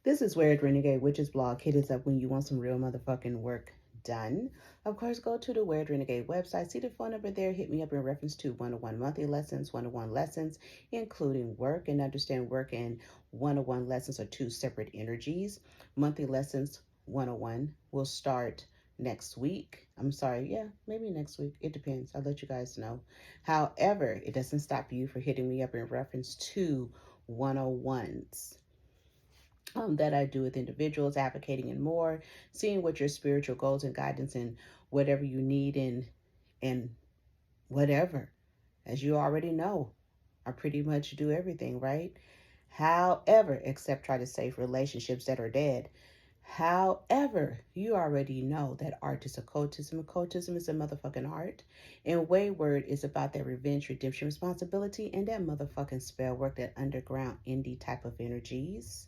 This is Weird Renegade Witches blog. Hit us up when you want some real motherfucking work done. Of course, go to the Weird Renegade website. See the phone number there. Hit me up in reference to 101 monthly lessons, 101 lessons, including work. And understand work and 101 lessons are two separate energies. Monthly lessons 101 will start next week. I'm sorry. Yeah, maybe next week. It depends. I'll let you guys know. However, it doesn't stop you from hitting me up in reference to 101s. That I do with individuals, advocating and more, seeing what your spiritual goals and guidance and whatever you need and whatever. As you already know, I pretty much do everything, right? However, except try to save relationships that are dead. However, you already know that art is occultism. Occultism is a motherfucking art. And wayward is about that revenge, redemption, responsibility, and that motherfucking spell work, that underground indie type of energies.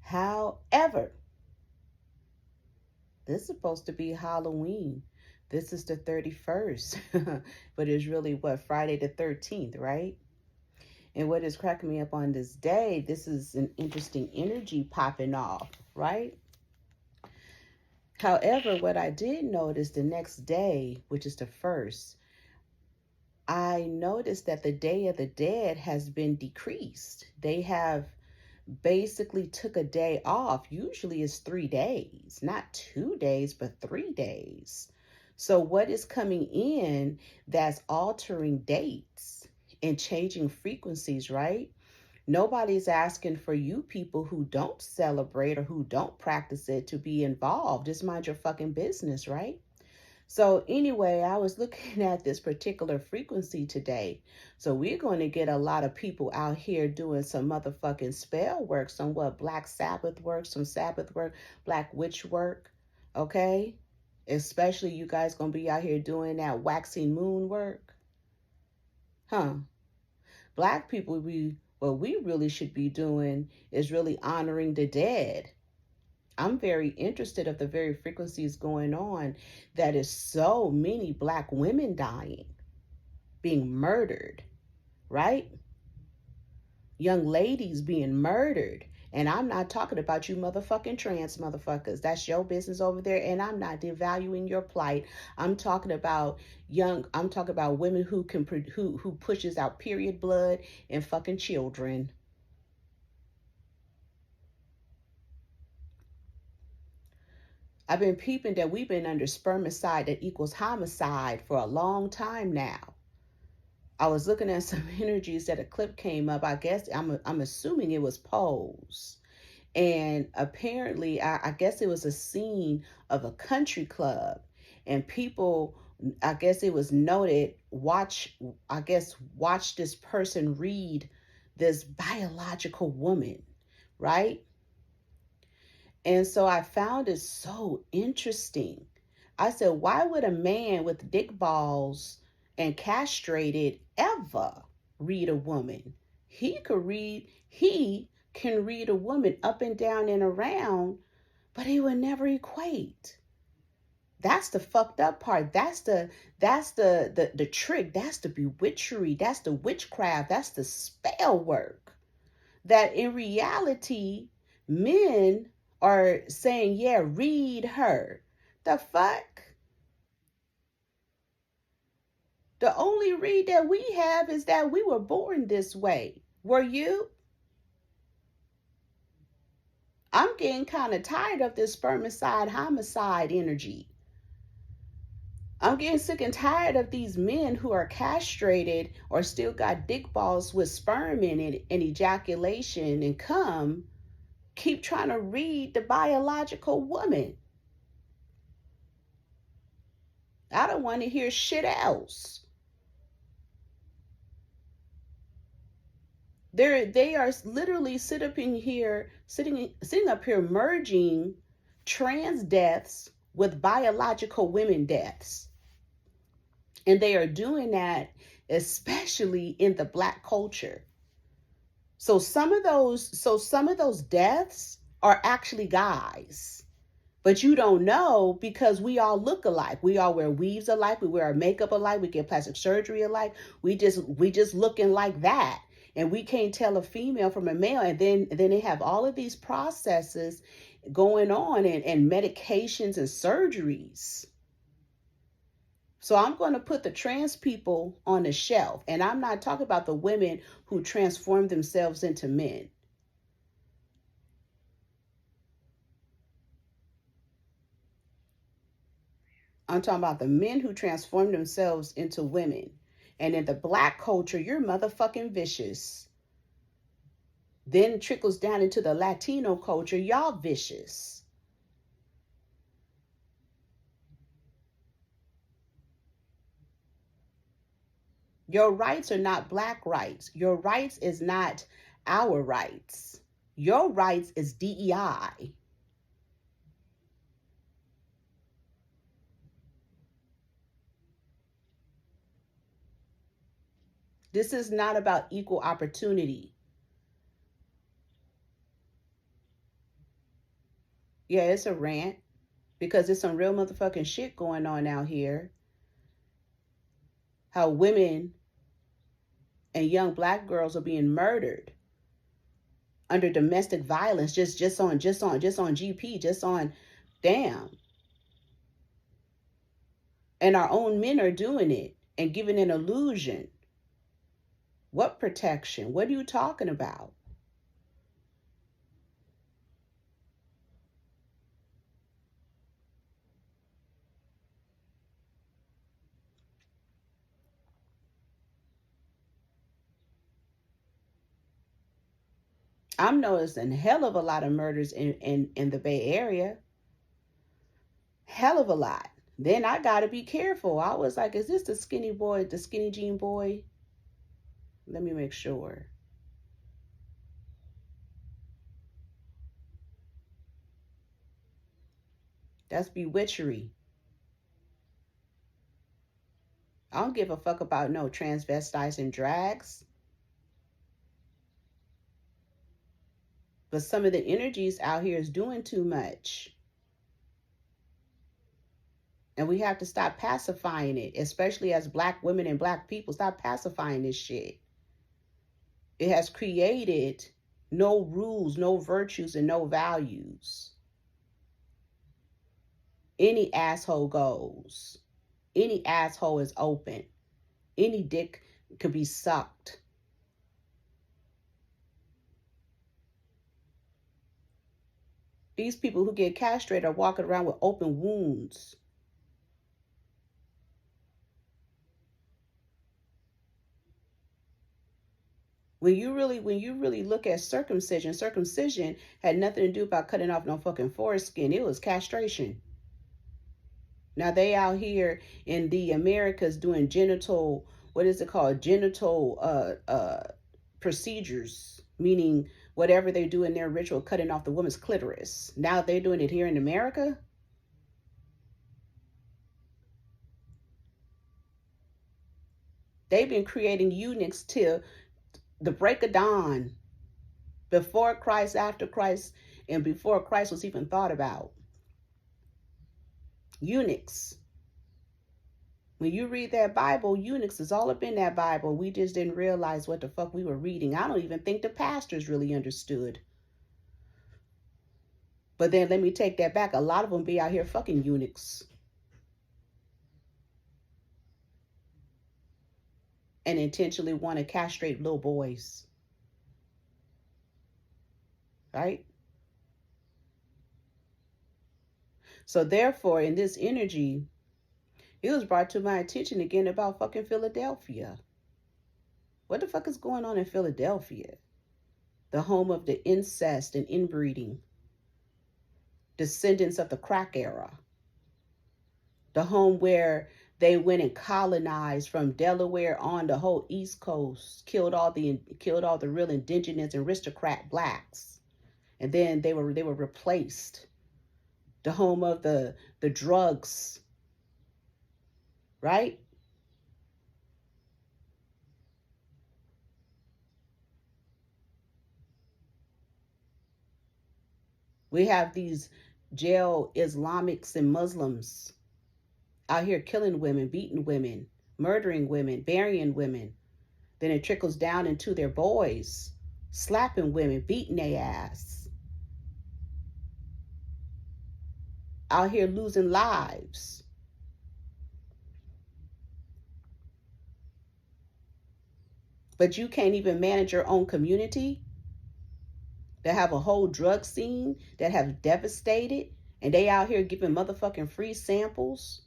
However, this is supposed to be Halloween. This is the 31st, but it's really what, Friday the 13th, right? And what is cracking me up on this day, this is an interesting energy popping off, right? However, what I did notice the next day, which is the 1st, I noticed that the Day of the Dead has been decreased. They have basically took a day off. Usually it's 3 days, not 2 days, but 3 days. So what is coming in that's altering dates and changing frequencies, right? Nobody's asking for you people who don't celebrate or who don't practice it to be involved. Just mind your fucking business, right? So anyway, I was looking at this particular frequency today. So we're going to get a lot of people out here doing some motherfucking spell work, some what, Black Sabbath work, some Sabbath work, Black witch work, okay? Especially you guys going to be out here doing that waxing moon work. Huh? Black people, what we really should be doing is really honoring the dead. I'm very interested of the very frequencies going on that is so many Black women dying, being murdered, right? Young ladies being murdered. And I'm not talking about you motherfucking trans motherfuckers. That's your business over there. And I'm not devaluing your plight. I'm talking about women who pushes out period blood and fucking children. I've been peeping that we've been under spermicide that equals homicide for a long time now. I was looking at some energies that a clip came up. I guess I'm assuming it was Pose. And apparently, I guess it was a scene of a country club. And people, I guess it was noted, watch this person read this biological woman, right? And so I found it so interesting. I said, why would a man with dick balls and castrated ever read a woman? He can read a woman up and down and around, but he would never equate. That's the fucked up part. That's the trick. That's the bewitchery. That's the witchcraft. That's the spell work. That in reality, men are saying, yeah, read her. The fuck? The only read that we have is that we were born this way. Were you? I'm getting kind of tired of this spermicide, homicide energy. I'm getting sick and tired of these men who are castrated or still got dick balls with sperm in it and ejaculation and cum, keep trying to read the biological woman. I don't want to hear shit else. They are literally sitting up here merging trans deaths with biological women deaths. And they are doing that especially in the Black culture. So some of those deaths are actually guys. But you don't know because we all look alike. We all wear weaves alike. We wear our makeup alike. We get plastic surgery alike. We just looking like that. And we can't tell a female from a male. And then they have all of these processes going on, and medications and surgeries. So I'm going to put the trans people on the shelf. And I'm not talking about the women who transform themselves into men. I'm talking about the men who transform themselves into women. And in the Black culture, you're motherfucking vicious. Then trickles down into the Latino culture, y'all vicious. Your rights are not Black rights. Your rights is not our rights. Your rights is DEI. This is not about equal opportunity. Yeah, it's a rant because there's some real motherfucking shit going on out here. How women and young Black girls are being murdered under domestic violence, just on GP, just on damn. And our own men are doing it and giving an illusion. What protection? What are you talking about? I'm noticing a hell of a lot of murders in the Bay Area. Hell of a lot. Then I gotta be careful. I was like, is this the skinny boy, the skinny jean boy? Let me make sure. That's bewitchery. I don't give a fuck about no transvestites and drags. But some of the energies out here is doing too much. And we have to stop pacifying it, especially as Black women and Black people. Stop pacifying this shit. It has created no rules, no virtues, and no values. Any asshole goes. Any asshole is open. Any dick could be sucked. These people who get castrated are walking around with open wounds. When you really look at circumcision had nothing to do about cutting off no fucking foreskin. It was castration. Now they out here in the Americas doing genital, what is it called? Genital procedures, meaning whatever they do in their ritual, cutting off the woman's clitoris. Now they're doing it here in America. They've been creating eunuchs till the break of dawn, before Christ, after Christ, and before Christ was even thought about. Eunuchs. When you read that Bible, eunuchs is all up in that Bible. We just didn't realize what the fuck we were reading. I don't even think the pastors really understood. But then let me take that back. A lot of them be out here fucking eunuchs. And intentionally want to castrate little boys. Right? So therefore, in this energy, it was brought to my attention again about fucking Philadelphia. What the fuck is going on in Philadelphia? The home of the incest and inbreeding. Descendants of the crack era. The home where they went and colonized from Delaware on the whole East Coast, killed all the real indigenous and aristocrat Blacks, and then they were replaced. The home of the drugs, right? We have these jail Islamics and Muslims out here killing women, beating women, murdering women, burying women. Then it trickles down into their boys, slapping women, beating their ass, out here losing lives. But you can't even manage your own community that have a whole drug scene that have devastated, and they out here giving motherfucking free samples.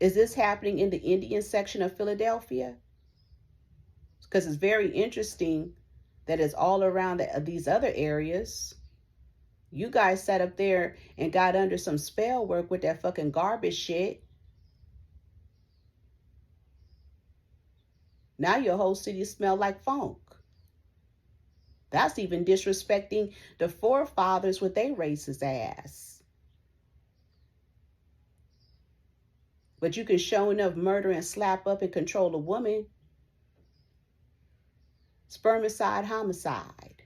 Is this happening in the Indian section of Philadelphia? Because it's very interesting that it's all around these other areas. You guys sat up there and got under some spell work with that fucking garbage shit. Now your whole city smell like funk. That's even disrespecting the forefathers with their racist ass. But you can show enough murder and slap up and control a woman. Spermicide, homicide.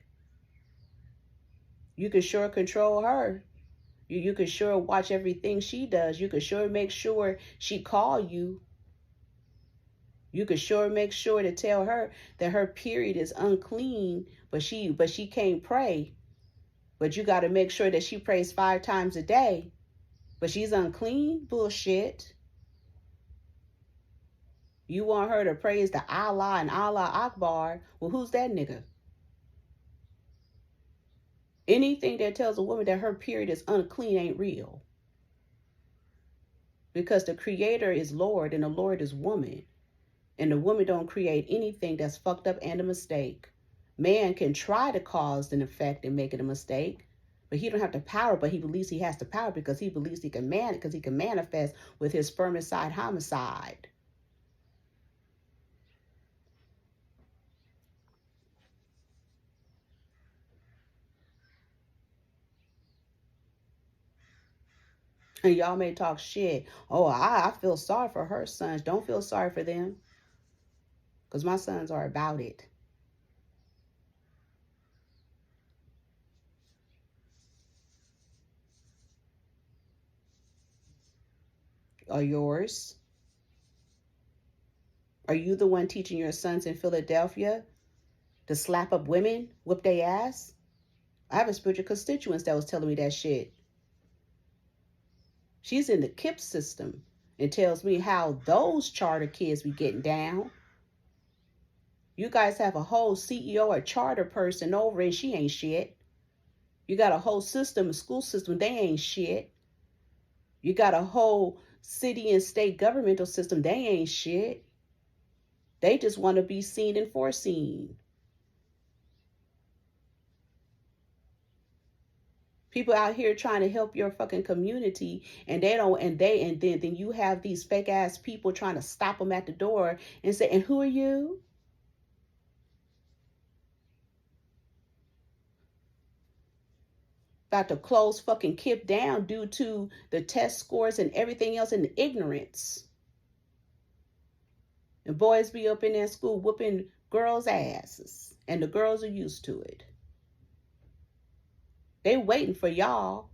You can sure control her. You can sure watch everything she does. You can sure make sure she call you. You can sure make sure to tell her that her period is unclean, but she can't pray. But you got to make sure that she prays 5 times a day. But she's unclean? Bullshit. You want her to praise the Allah and Allah Akbar. Well, who's that nigga? Anything that tells a woman that her period is unclean ain't real. Because the creator is Lord and the Lord is woman. And the woman don't create anything that's fucked up and a mistake. Man can try to cause an effect and make it a mistake, but he don't have the power, but he believes he has the power because he believes he can manifest with his spermicide homicide. And y'all may talk shit. Oh, I feel sorry for her sons. Don't feel sorry for them. Because my sons are about it. Are yours? Are you the one teaching your sons in Philadelphia to slap up women, whip their ass? I have a spiritual constituent that was telling me that shit. She's in the KIPP system and tells me how those charter kids be getting down. You guys have a whole CEO or charter person over and she ain't shit. You got a whole system, a school system, they ain't shit. You got a whole city and state governmental system, they ain't shit. They just want to be seen and foreseen. People out here trying to help your fucking community, and they don't, and then you have these fake ass people trying to stop them at the door and say, and who are you? About to close fucking KIPP down due to the test scores and everything else and the ignorance. And boys be up in that school whooping girls' asses, and the girls are used to it. They waiting for y'all.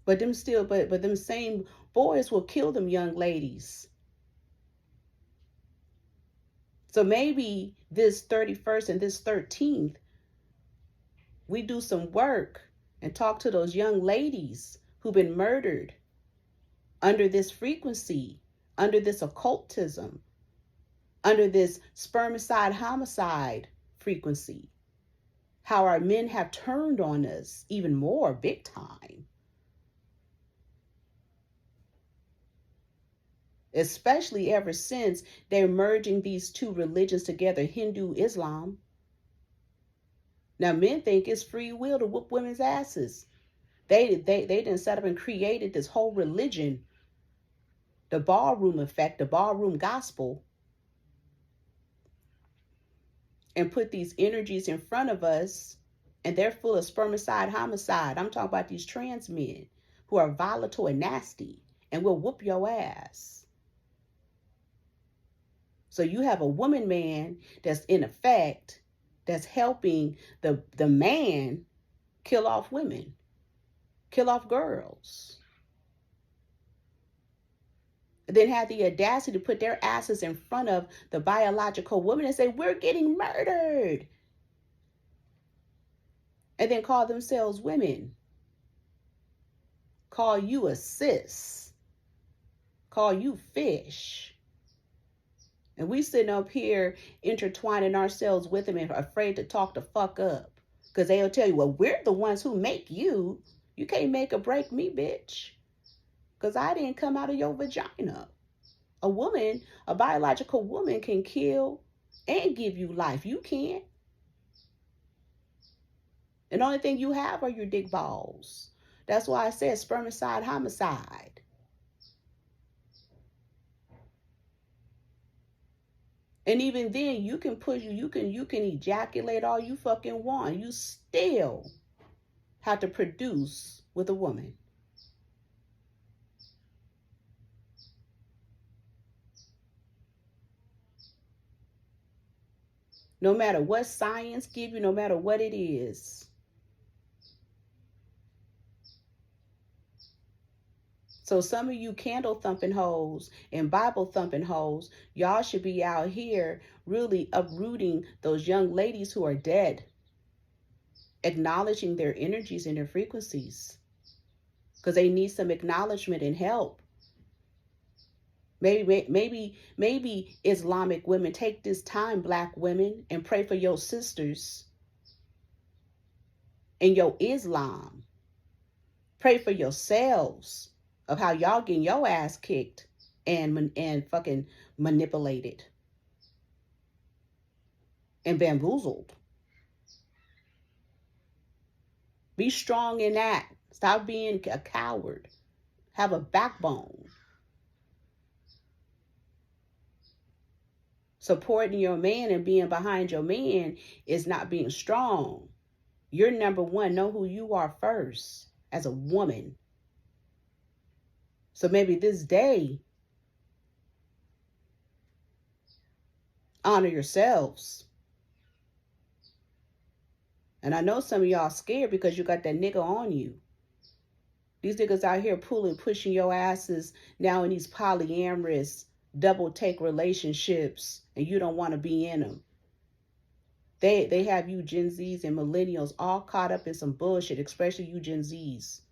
But them same boys will kill them young ladies. So maybe this 31st and this 13th, we do some work and talk to those young ladies who've been murdered under this frequency, under this occultism, under this spermicide homicide frequency. How our men have turned on us even more, big time. Especially ever since they're merging these two religions together, Hindu, Islam. Now men think it's free will to whoop women's asses. They done set up and created this whole religion, the ballroom effect, the ballroom gospel, and put these energies in front of us, and they're full of spermicide homicide. I'm talking about these trans men who are volatile and nasty and will whoop your ass. So you have a woman man that's in effect, that's helping the man kill off women. kill off girls. And then have the audacity to put their asses in front of the biological woman and say, we're getting murdered. And then call themselves women. Call you a sis. Call you fish. And we sitting up here intertwining ourselves with them and afraid to talk the fuck up. Because they'll tell you, well, we're the ones who make you. You can't make or break me, bitch. Because I didn't come out of your vagina. A woman, a biological woman can kill and give you life. You can't. And the only thing you have are your dick balls. That's why I said spermicide, homicide. And even then, you can push, you can ejaculate all you fucking want. You still have to produce with a woman. No matter what science give you, no matter what it is. So some of you candle thumping hoes and Bible thumping hoes, y'all should be out here really uprooting those young ladies who are dead. Acknowledging their energies and their frequencies. Because they need some acknowledgement and help. Maybe Islamic women, take this time, black women, and pray for your sisters and your Islam. Pray for yourselves of how y'all getting your ass kicked and fucking manipulated and bamboozled. Be strong in that. Stop being a coward. Have a backbone. Supporting your man and being behind your man is not being strong. You're number one. Know who you are first as a woman. So maybe this day, honor yourselves. And I know some of y'all scared because you got that nigga on you. These niggas out here pushing your asses now in these polyamorous double take relationships, and you don't want to be in them. They have you Gen Zs and millennials all caught up in some bullshit, especially you Gen Zs.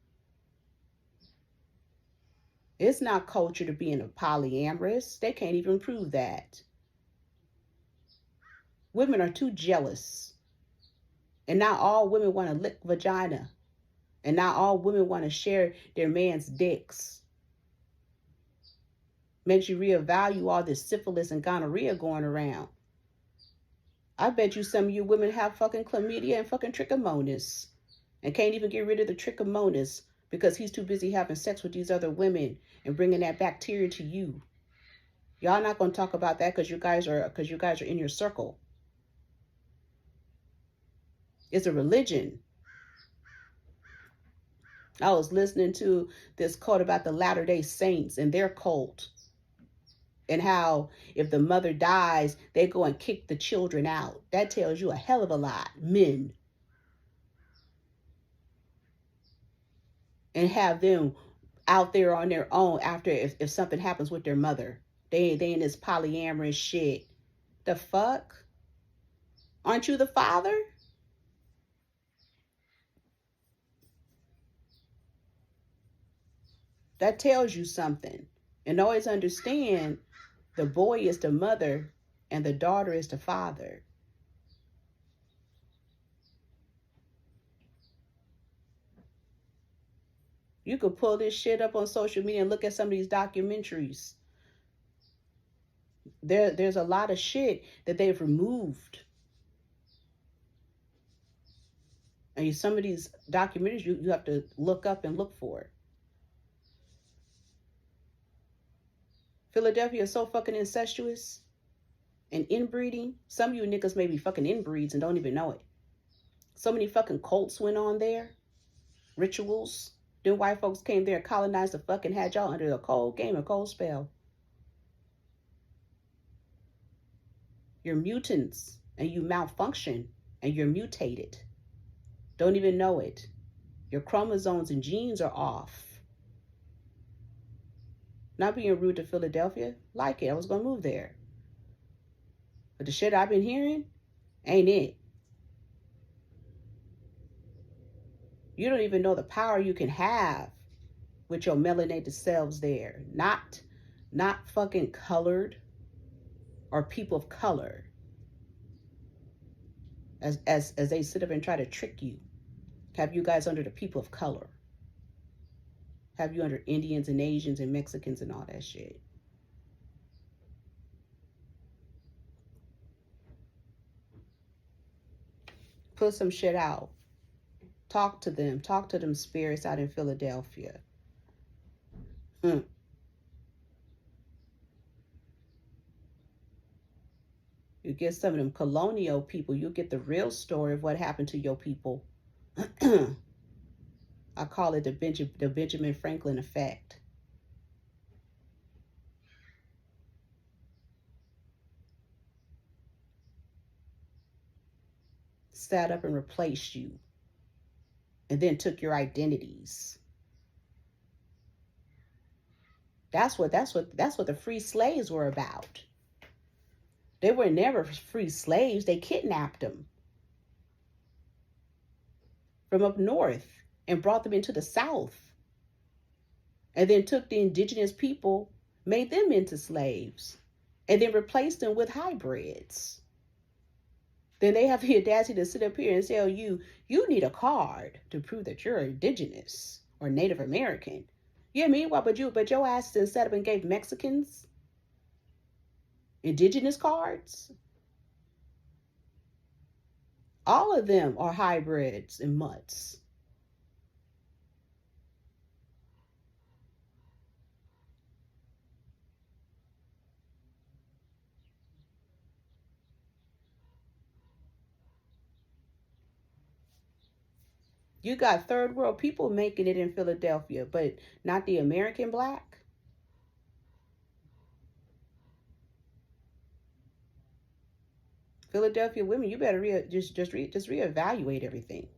It's not culture to be in a polyamorous. They can't even prove that. Women are too jealous. And not all women want to lick vagina. And not all women want to share their man's dicks. Makes you reevaluate all this syphilis and gonorrhea going around. I bet you some of you women have fucking chlamydia and fucking trichomonas. And can't even get rid of the trichomonas because he's too busy having sex with these other women and bringing that bacteria to you. Y'all not going to talk about that because you guys are in your circle. It's a religion. I was listening to this quote about the Latter-day Saints and their cult. And how if the mother dies, they go and kick the children out. That tells you a hell of a lot, men. And have them out there on their own after if something happens with their mother. They in this polyamorous shit. The fuck? Aren't you the father? That tells you something. And always understand the boy is the mother and the daughter is the father. You could pull this shit up on social media and look at some of these documentaries. There's a lot of shit that they've removed. And some of these documentaries you have to look up and look for. Philadelphia is so fucking incestuous and inbreeding. Some of you niggas may be fucking inbreeds and don't even know it. So many fucking cults went on there. Rituals. Then white folks came there and colonized the fucking had y'all under a cold game, a cold spell. You're mutants and you malfunction and you're mutated. Don't even know it. Your chromosomes and genes are off. Not being rude to Philadelphia. Like it. I was going to move there. But the shit I've been hearing ain't it. You don't even know the power you can have with your melanated selves there. Not fucking colored or people of color. As they sit up and try to trick you. Have you guys under the people of color. Have you under Indians and Asians and Mexicans and all that shit. Put some shit out. Talk to them. Talk to them spirits out in Philadelphia. You get some of them colonial people. You'll get the real story of what happened to your people. I call it the Benjamin Franklin effect. Sat up and replaced you. And then took your identities. That's what the free slaves were about. They were never free slaves. They kidnapped them from up north and brought them into the South. And then took the indigenous people, made them into slaves, and then replaced them with hybrids. Then they have the audacity to sit up here and tell you, you need a card to prove that you're indigenous or Native American. Yeah, meanwhile, but your ass set up and gave Mexicans indigenous cards. All of them are hybrids and mutts. You got third world people making it in Philadelphia, but not the American black. Philadelphia women, you better just reevaluate everything.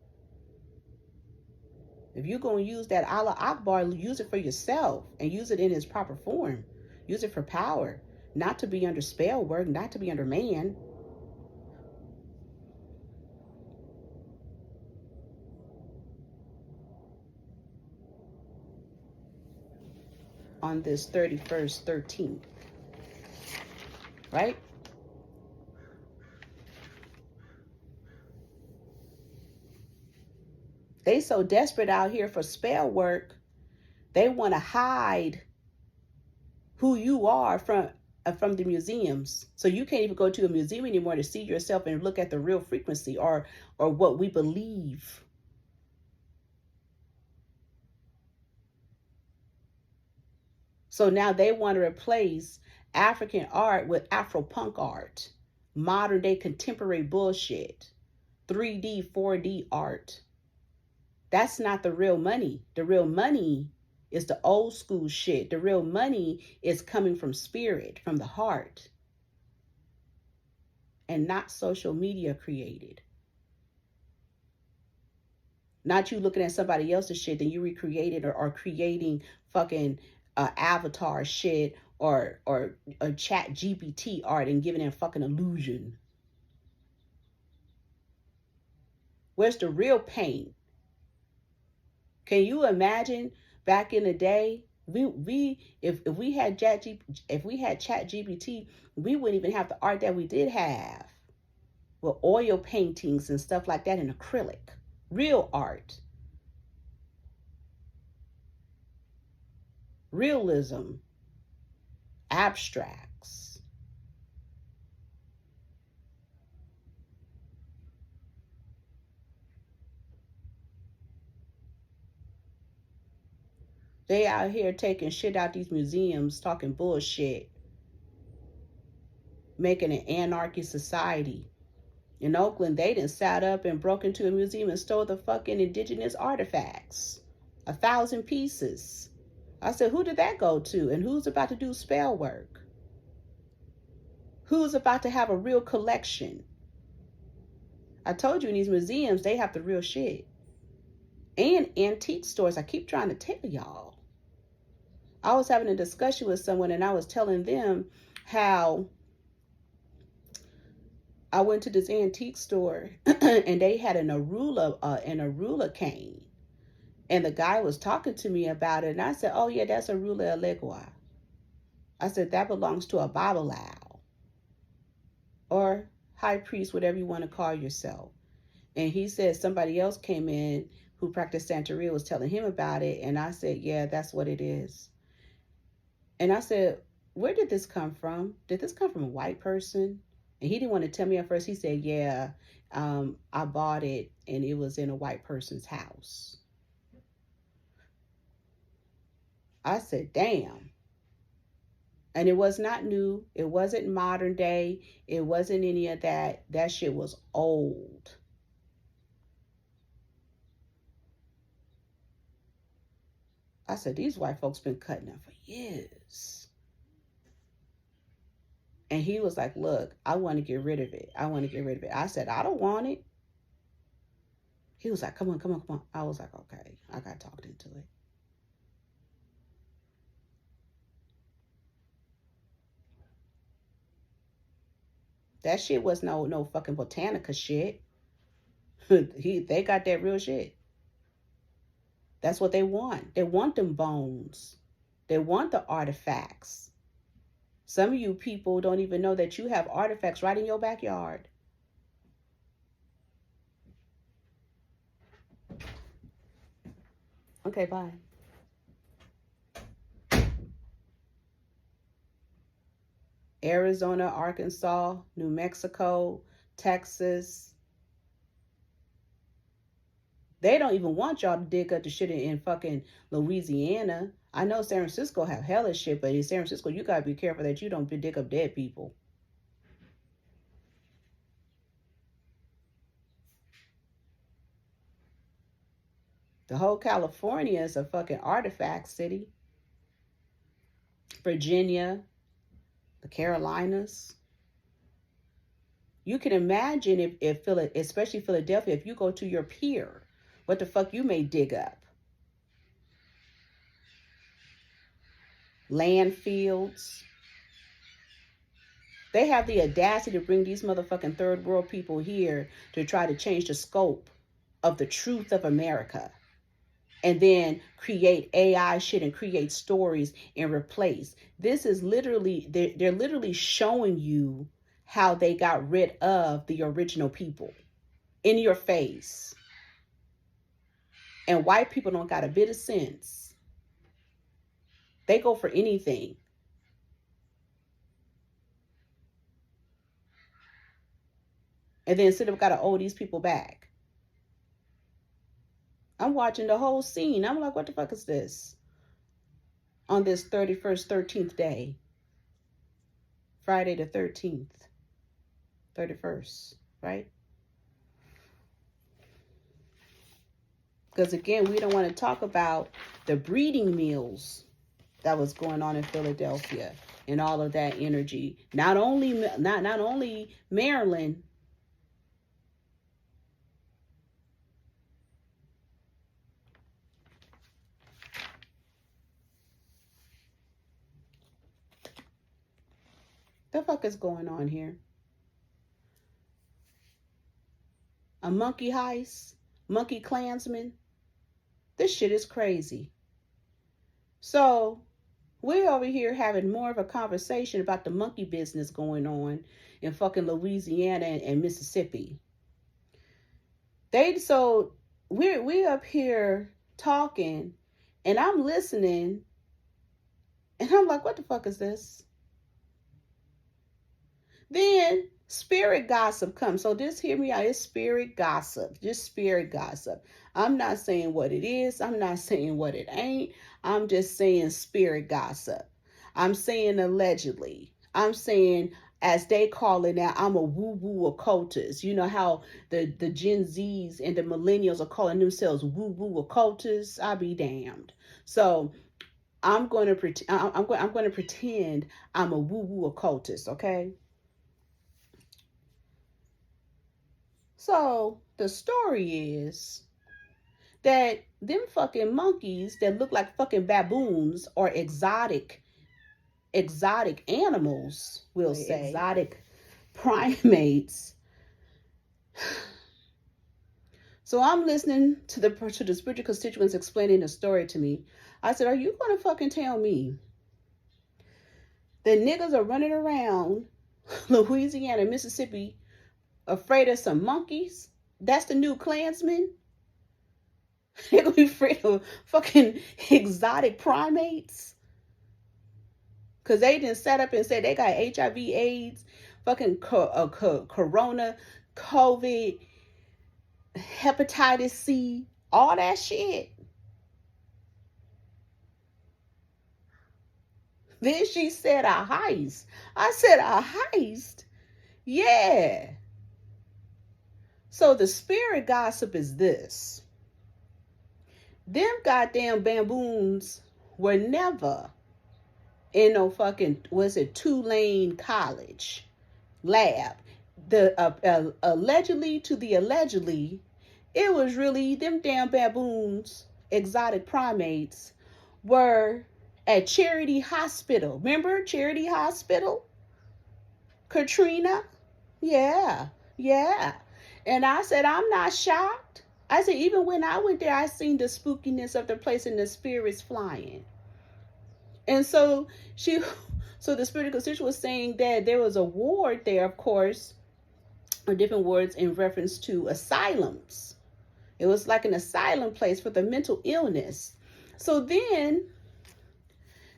If you're going to use that Allah Akbar, use it for yourself and use it in its proper form. Use it for power, not to be under spell work, not to be under man. On this 31st, 13th, right? They so desperate out here for spell work, they want to hide who you are from the museums. So you can't even go to a museum anymore to see yourself and look at the real frequency or what we believe. So now they want to replace African art with Afro-punk art, modern day contemporary bullshit, 3D, 4D art. That's not the real money. The real money is the old school shit. The real money is coming from spirit, from the heart, and not social media created. Not you looking at somebody else's shit, then you recreate it or creating fucking avatar shit or a chat GPT art and giving it a fucking illusion. Where's the real pain? Can you imagine back in the day, if we had chat GPT, we wouldn't even have the art that we did have with oil paintings and stuff like that in acrylic, real art. Realism, abstracts. They out here taking shit out these museums, talking bullshit, making an anarchy society. In Oakland, they done sat up and broke into a museum and stole the fucking indigenous artifacts, 1,000 pieces. I said, who did that go to? And who's about to do spell work? Who's about to have a real collection? I told you in these museums, they have the real shit. and antique stores. I keep trying to tell y'all. I was having a discussion with someone and I was telling them how I went to this antique store and they had an Arula cane. And the guy was talking to me about it. And I said, oh, yeah, that's Arula elegua. I said, that belongs to a Babalawo or high priest, whatever you want to call yourself. And he said somebody else came in who practiced Santeria was telling him about it. And I said, yeah, that's what it is. And I said, where did this come from? Did this come from a white person? And he didn't want to tell me at first. He said, yeah, I bought it and it was in a white person's house. I said, damn. And it was not new. It wasn't modern day. It wasn't any of that. That shit was old. I said, these white folks been cutting up for years. And he was like, look, I want to get rid of it. I want to get rid of it. I said, I don't want it. He was like, come on, come on, come on. I was like, okay, I got talked into it. That shit was no fucking Botanica shit. They got that real shit. That's what they want. They want them bones. They want the artifacts. Some of you people don't even know that you have artifacts right in your backyard. Okay, bye. Arizona, Arkansas, New Mexico, Texas. They don't even want y'all to dig up the shit in fucking Louisiana. I know San Francisco have hella shit, but in San Francisco, you gotta be careful that you don't dig up dead people. The whole California is a fucking artifact city. Virginia, the Carolinas. You can imagine if especially Philadelphia, if you go to your pier, what the fuck you may dig up. Landfills. They have the audacity to bring these motherfucking third world people here to try to change the scope of the truth of America. And then create AI shit and create stories and replace. This is literally, they're literally showing you how they got rid of the original people in your face. And white people don't got a bit of sense. They go for anything. And then instead of got to owe these people back. I'm watching the whole scene. I'm like, what the fuck is this? On this 31st, 13th day. Friday the 13th. 31st, right? Because again, we don't want to talk about the breeding meals that was going on in Philadelphia and all of that energy. Not only Maryland. The fuck is going on here? A monkey heist? Monkey Klansman? This shit is crazy. So we're over here having more of a conversation about the monkey business going on in fucking Louisiana and Mississippi. We're up here talking and I'm listening and I'm like, what the fuck is this? Then spirit gossip comes. So just hear me out. It's spirit gossip. Just spirit gossip. I'm not saying what it is. I'm not saying what it ain't. I'm just saying spirit gossip. I'm saying allegedly. I'm saying, as they call it now, I'm a woo-woo occultist. You know how the Gen Zs and the millennials are calling themselves woo-woo occultists? I'll be damned. So I'm going to pretend I'm a woo-woo occultist, okay? So the story is that them fucking monkeys that look like fucking baboons or exotic animals, we'll say, exotic primates. So I'm listening to the spiritual constituents explaining the story to me. I said, are you going to fucking tell me that niggas are running around Louisiana, Mississippi, afraid of some monkeys? That's the new Klansmen? They're going to be afraid of fucking exotic primates? Because they didn't set up and say they got HIV, AIDS, fucking corona, COVID, hepatitis C, all that shit. Then she said a heist. I said a heist? Yeah. So the spirit gossip is this. Them goddamn baboons were never in no fucking, was it Tulane College lab. The allegedly, it was really them damn baboons, exotic primates, were at Charity Hospital. Remember Charity Hospital? Katrina? Yeah. And I said, I'm not shocked. I said, even when I went there, I seen the spookiness of the place and the spirits flying. And so the spiritual constituent was saying that there was a ward there, of course, or different words in reference to asylums. It was like an asylum place for the mental illness. So then,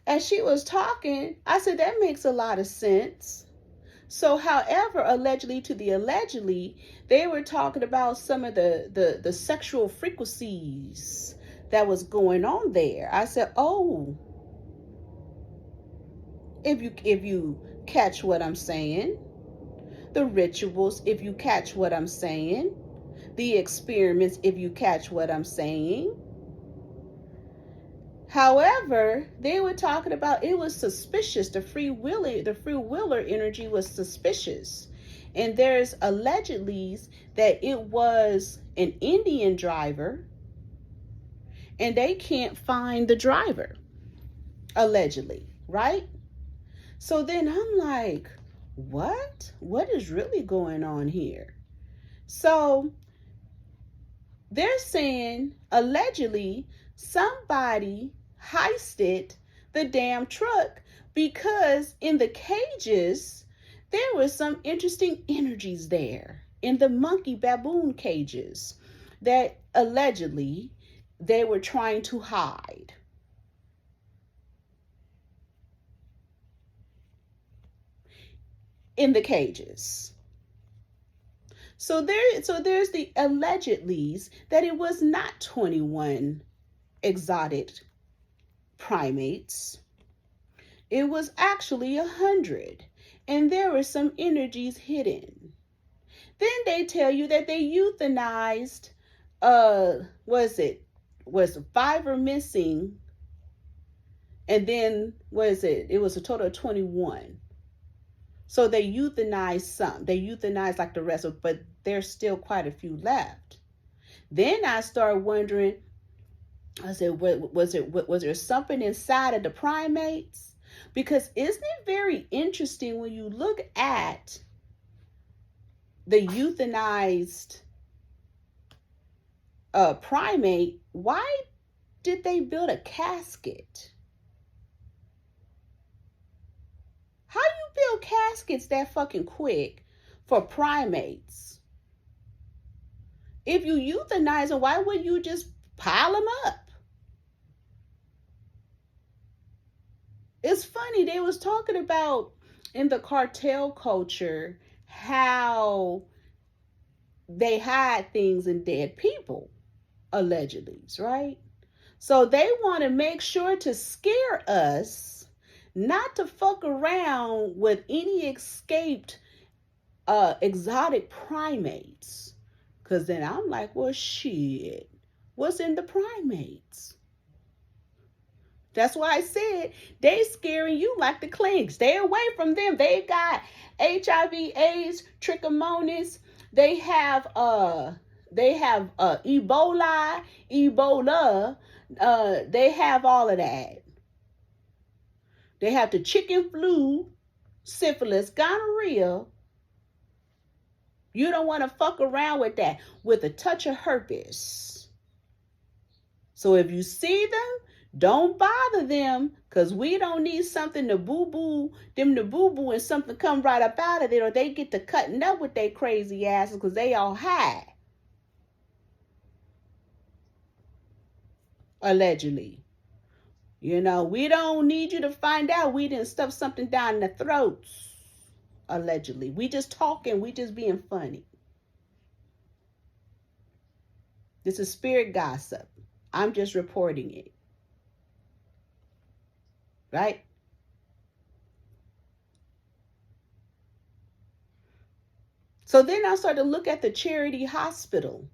as she was talking, I said, that makes a lot of sense. So, however, allegedly, they were talking about some of the sexual frequencies that was going on there. I said, oh, if you catch what I'm saying, the rituals, if you catch what I'm saying, the experiments, if you catch what I'm saying. However, they were talking about it was suspicious. The free willer energy was suspicious. And there's allegedly that it was an Indian driver and they can't find the driver, allegedly, right? So then I'm like, what? What is really going on here? So they're saying allegedly somebody heisted the damn truck because in the cages there were some interesting energies there in the monkey baboon cages that allegedly they were trying to hide. In the cages. So there's the allegedlys that it was not 21 exotic primates. It was actually 100. And there were some energies hidden. Then they tell you that they euthanized, was 5 are missing. And then, it was a total of 21. So they euthanized some. They euthanized like the rest of, but there's still quite a few left. Then I started wondering, I said, was there something inside of the primates? Because isn't it very interesting when you look at the euthanized primate, why did they build a casket? How you build caskets that fucking quick for primates? If you euthanize them, why wouldn't you just pile them up? It's funny, they was talking about in the cartel culture how they hide things in dead people, allegedly, right? So they want to make sure to scare us not to fuck around with any escaped exotic primates. Because then I'm like, well, shit, what's in the primates? That's why I said they scaring you like the Klan. Stay away from them. They got HIV, AIDS, trichomonas. They have They have Ebola, they have all of that. They have the chicken flu, syphilis, gonorrhea. You don't want to fuck around with that, with a touch of herpes. So if you see them, don't bother them, because we don't need something to boo-boo, and something come right up out of it, or they get to cutting up with their crazy asses because they all high. Allegedly. You know, we don't need you to find out we didn't stuff something down their throats. Allegedly. We just talking, we just being funny. This is spirit gossip. I'm just reporting it. Right? So then I started to look at the charity hospital.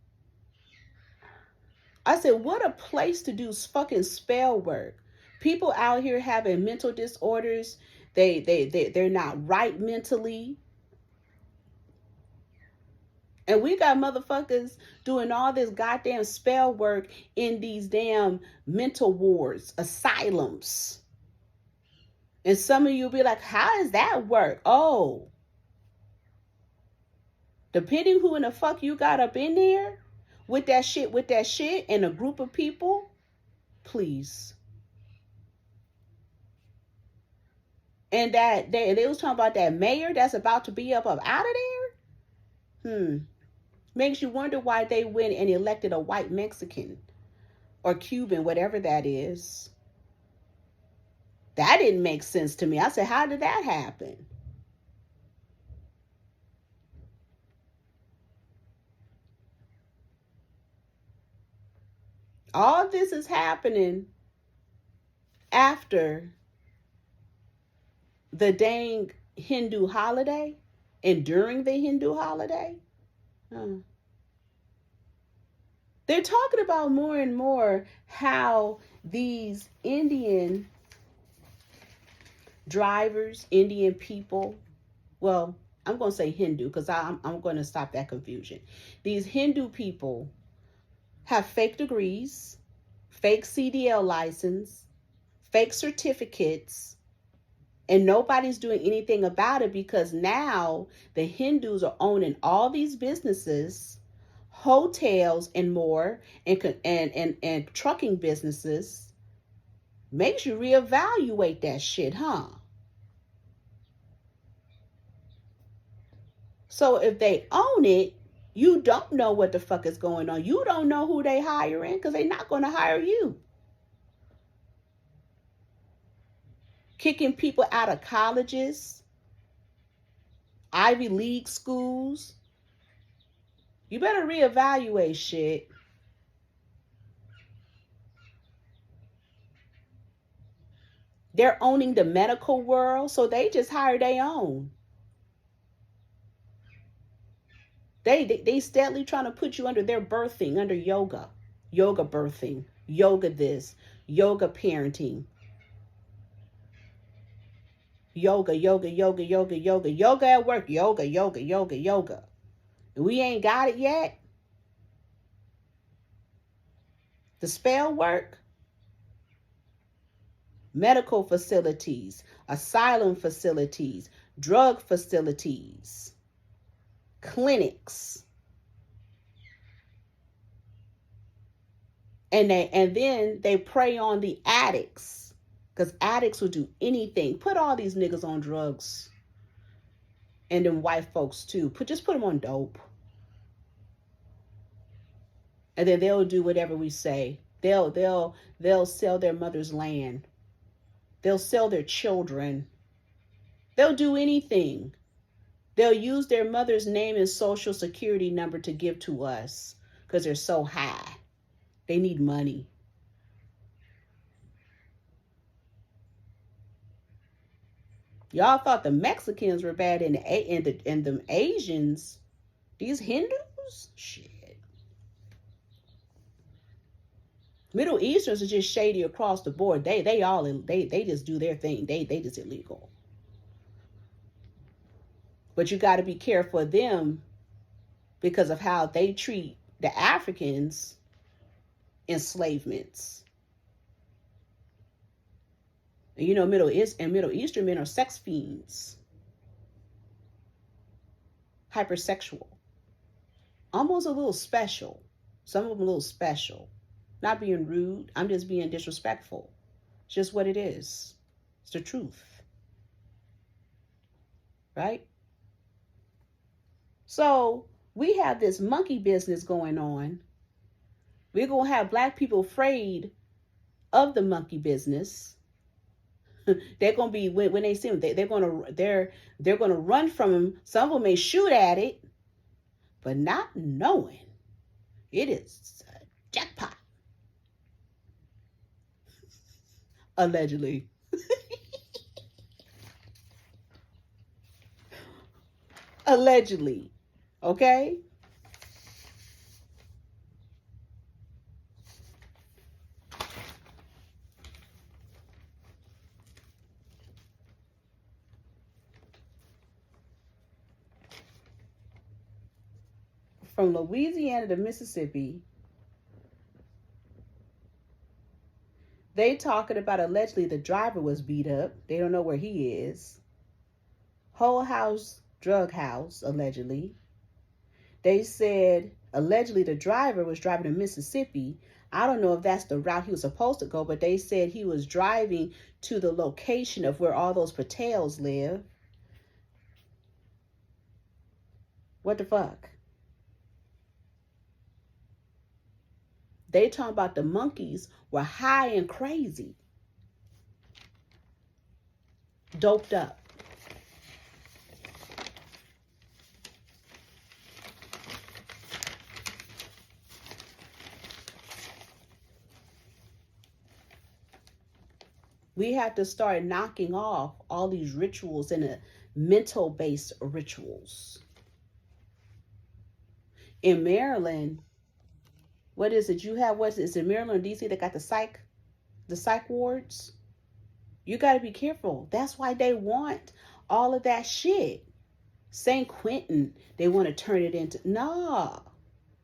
I said, what a place to do fucking spell work. People out here having mental disorders. They're not right mentally. And we got motherfuckers doing all this goddamn spell work in these damn mental wards, asylums. And some of you will be like, how does that work? Oh. Depending who in the fuck you got up in there with that shit, and a group of people, please. And that they was talking about that mayor that's about to be up out of there. Makes you wonder why they went and elected a white Mexican or Cuban, whatever that is. That didn't make sense to me. I said, how did that happen? All this is happening after the dang Hindu holiday and during the Hindu holiday. They're talking about more and more how these Indian drivers, Indian people, well, I'm going to say Hindu because I'm going to stop that confusion. These Hindu people have fake degrees, fake CDL license, fake certificates, and nobody's doing anything about it because now the Hindus are owning all these businesses, hotels and more, and trucking businesses. Makes you reevaluate that shit, huh? So if they own it, you don't know what the fuck is going on. You don't know who they hiring because they're not going to hire you. Kicking people out of colleges, Ivy League schools. You better reevaluate shit. They're owning the medical world, so they just hire their own. They steadily trying to put you under their birthing, under yoga birthing, yoga this, yoga parenting, yoga at work, yoga. And we ain't got it yet. The spell work, medical facilities, asylum facilities, drug facilities, clinics. And then they prey on the addicts, because addicts will do anything. Put all these niggas on drugs, and then white folks too. Just put them on dope, and then they'll do whatever we say. They'll sell their mother's land. They'll sell their children. They'll do anything. They'll use their mother's name and social security number to give to us because they're so high. They need money. Y'all thought the Mexicans were bad and the Asians, these Hindus? Shit. Middle Easterns are just shady across the board. They just do their thing. They just illegal. But you got to be careful of them because of how they treat the Africans enslavements. And you know, Middle Eastern men are sex fiends, hypersexual, almost a little special. Some of them a little special. Not being rude, I'm just being disrespectful. It's just what it is. It's the truth. Right? So we have this monkey business going on. We're going to have black people afraid of the monkey business. They're going to be, when they see them, they're going to run from them. Some of them may shoot at it, but not knowing it is a jackpot. Allegedly. Allegedly. Okay? From Louisiana to Mississippi, they talking about allegedly the driver was beat up. They don't know where he is. Whole house, drug house, allegedly. They said allegedly the driver was driving to Mississippi. I don't know if that's the route he was supposed to go, but they said he was driving to the location of where all those Patels live. What the fuck? They talking about the monkeys were high and crazy. Doped up. We have to start knocking off all these rituals and mental-based rituals. In Maryland, what is it? You have is it Maryland or DC that got the psych wards? You got to be careful. That's why they want all of that shit. St. Quentin, they want to turn it into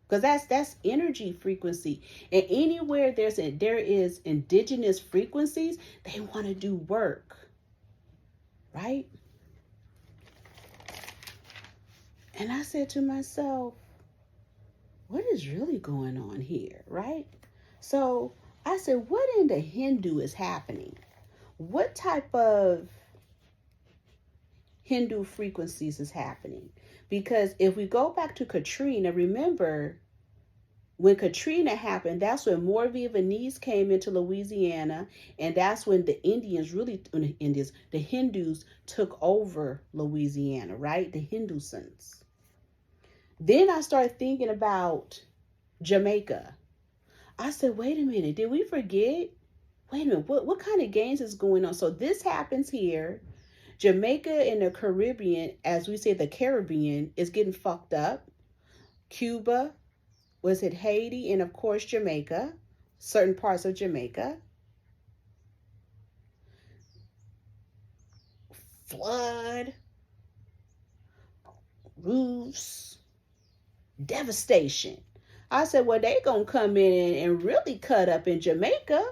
because that's energy frequency, and anywhere there is indigenous frequencies, they want to do work, right? And I said to myself, what is really going on here, right? So I said, what in the Hindu is happening? What type of Hindu frequencies is happening? Because if we go back to Katrina, remember when Katrina happened, that's when more Vietnamese came into Louisiana, and that's when the the Hindus took over Louisiana, right? The Hindusans. Then I started thinking about Jamaica. I said, wait a minute, did we forget? Wait a minute, what kind of games is going on? So this happens here. Jamaica in the Caribbean, as we say, the Caribbean, is getting fucked up. Cuba, was it Haiti, and of course Jamaica, certain parts of Jamaica. Flood, roofs, devastation. I said, well, they gonna come in and really cut up in Jamaica.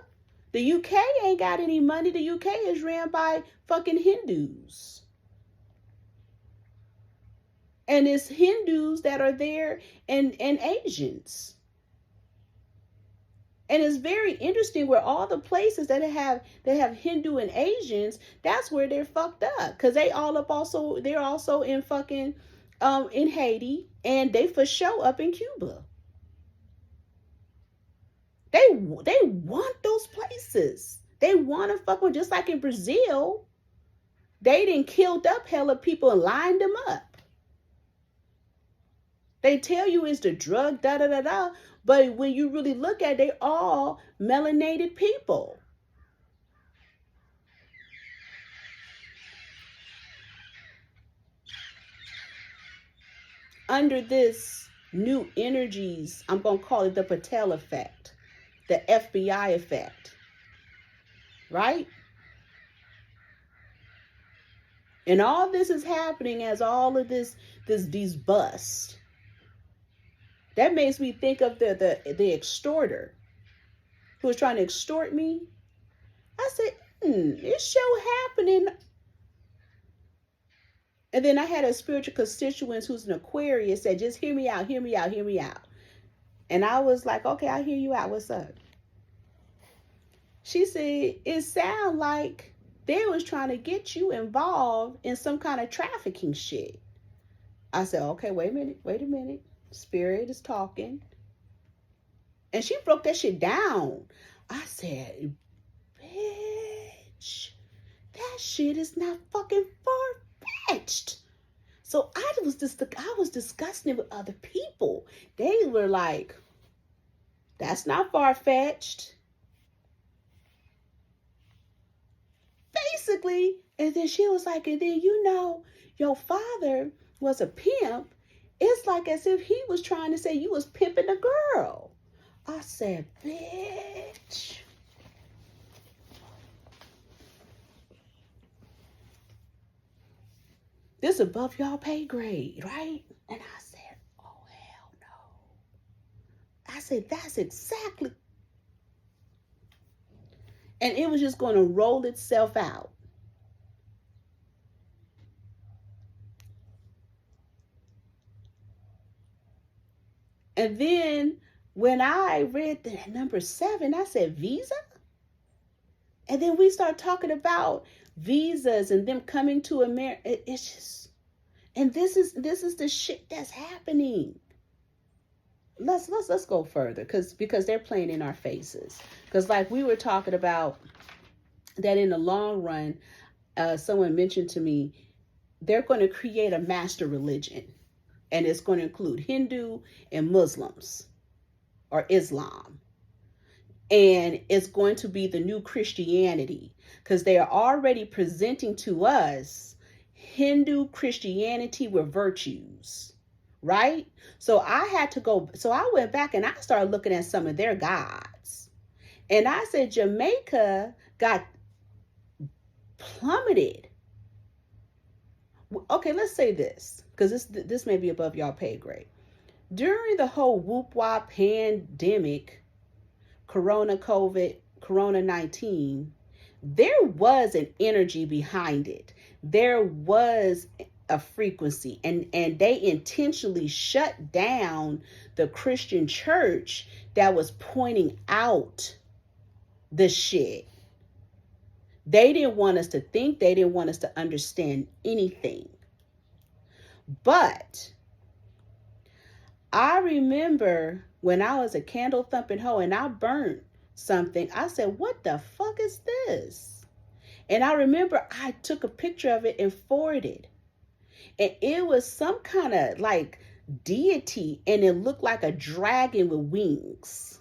The UK ain't got any money. The UK is ran by fucking Hindus. And it's Hindus that are there and Asians. And it's very interesting where all the places that have Hindu and Asians, that's where they're fucked up. Because they're also in fucking in Haiti, and they for sure up in Cuba. They want those places. They want to fuck with, just like in Brazil. They done killed up hella people and lined them up. They tell you it's the drug, but when you really look at it, they all melanated people. Under this new energies, I'm going to call it the Patel effect, the FBI effect, right? And all this is happening as all of these busts. That makes me think of the extorter who was trying to extort me. I said, it's show happening. And then I had a spiritual constituent who's an Aquarius said, just hear me out, hear me out, hear me out. And I was like, okay, I hear you out. What's up? She said, it sounds like they was trying to get you involved in some kind of trafficking shit. I said, okay, wait a minute. Spirit is talking. And she broke that shit down. I said, bitch, that shit is not fucking far-fetched. So I was discussing it with other people. They were like, that's not far-fetched. Basically, and then she was like, and then your father was a pimp. It's like as if he was trying to say you was pimping a girl. I said, bitch. This is above y'all pay grade, right? And I said, oh, hell no. I said, that's exactly. And it was just going to roll itself out. And then when I read the number 7, I said, visa? And then we start talking about visas and them coming to America. It's just, and this is the shit that's happening. Let's go further because they're playing in our faces. Because like we were talking about that in the long run, someone mentioned to me, they're going to create a master religion. And it's going to include Hindu and Muslims or Islam. And it's going to be the new Christianity because they are already presenting to us Hindu Christianity with virtues, right? So I went back and I started looking at some of their gods. And I said Jamaica got plummeted. Okay, let's say this, because this may be above y'all pay grade. During the whole whoop-wop pandemic, Corona-19, there was an energy behind it. There was a frequency, and they intentionally shut down the Christian church that was pointing out the shit. They didn't want us to think. They didn't want us to understand anything. But I remember when I was a candle thumping hoe and I burnt something, I said, what the fuck is this? And I remember I took a picture of it and forwarded. And it was some kind of like deity, and it looked like a dragon with wings.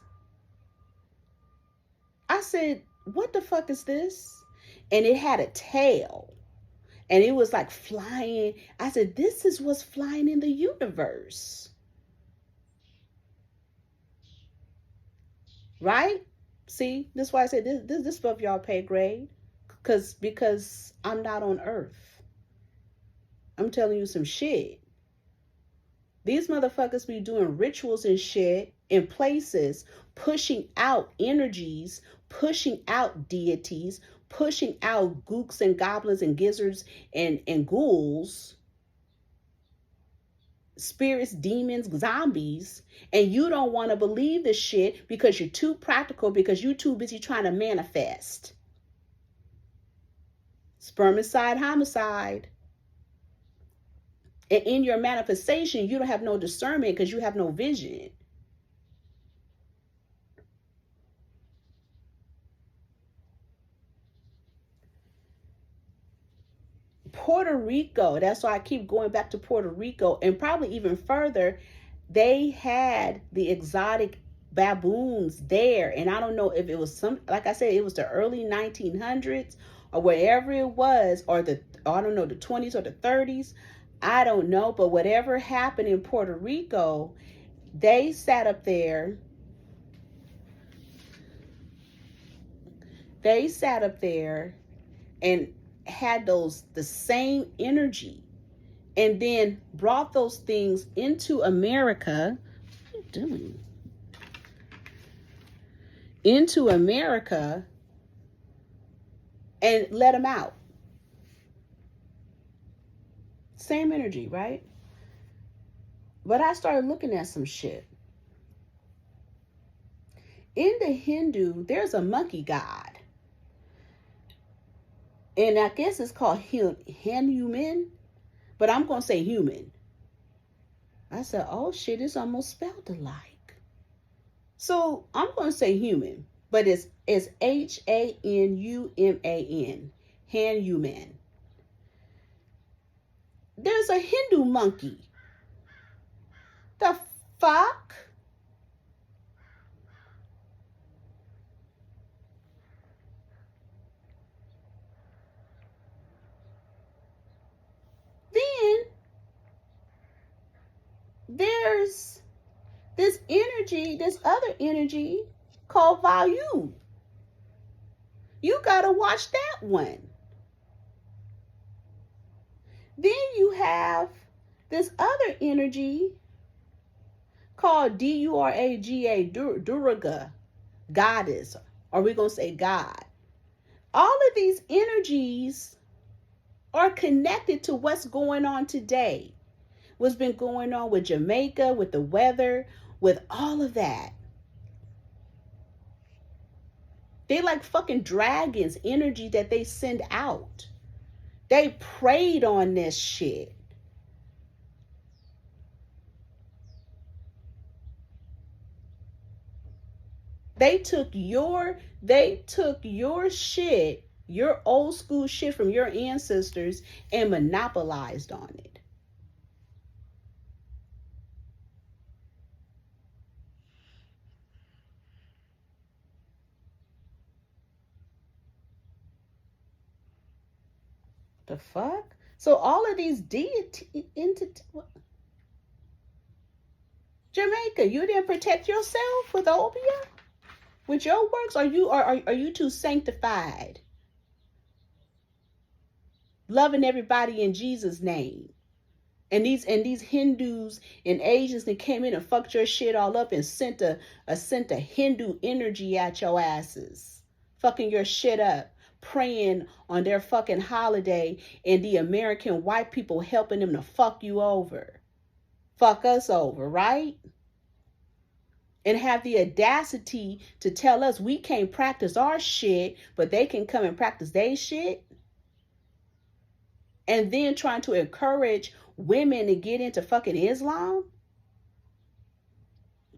I said, what the fuck is this? And it had a tail. And it was like flying. I said, this is what's flying in the universe. Right? See, this is why I said this is above y'all pay grade. Because I'm not on Earth. I'm telling you some shit. These motherfuckers be doing rituals and shit in places, pushing out energies, pushing out deities, pushing out gooks and goblins and gizzards and ghouls, spirits, demons, zombies, and you don't want to believe this shit because you're too practical, because you're too busy trying to manifest. Spermicide, homicide. And in your manifestation, you don't have no discernment because you have no vision. Puerto Rico, that's why I keep going back to Puerto Rico, and probably even further, they had the exotic baboons there. And I don't know if it was like I said, it was the early 1900s or wherever it was, or I don't know, the 20s or the 30s. I don't know, but whatever happened in Puerto Rico, they sat up there. They sat up there and had the same energy, and then brought those things into America. doing? Into America and let them out. Same energy, right? But I started looking at some shit. In the Hindu, there's a monkey god. And I guess it's called Hanuman, but I'm going to say human. I said, oh shit, it's almost spelled alike. So I'm going to say human, but it's Hanuman, Hanuman. There's a Hindu monkey. The fuck? Then there's this energy, this other energy called Vayu. You gotta watch that one. Then you have this other energy called Duraga, Durga, goddess, or we're gonna say God. All of these energies are connected to what's going on today. What's been going on with Jamaica, with the weather, with all of that. They like fucking dragons, energy that they send out. They preyed on this shit. They took your shit, your old school shit from your ancestors and monopolized on it. The fuck? So all of these Jamaica, you didn't protect yourself with opium? With your works? Are you too sanctified? Loving everybody in Jesus' name. And these Hindus and Asians that came in and fucked your shit all up and sent a Hindu energy at your asses. Fucking your shit up. Praying on their fucking holiday and the American white people helping them to fuck you over. Fuck us over, right? And have the audacity to tell us we can't practice our shit, but they can come and practice their shit. And then trying to encourage women to get into fucking Islam,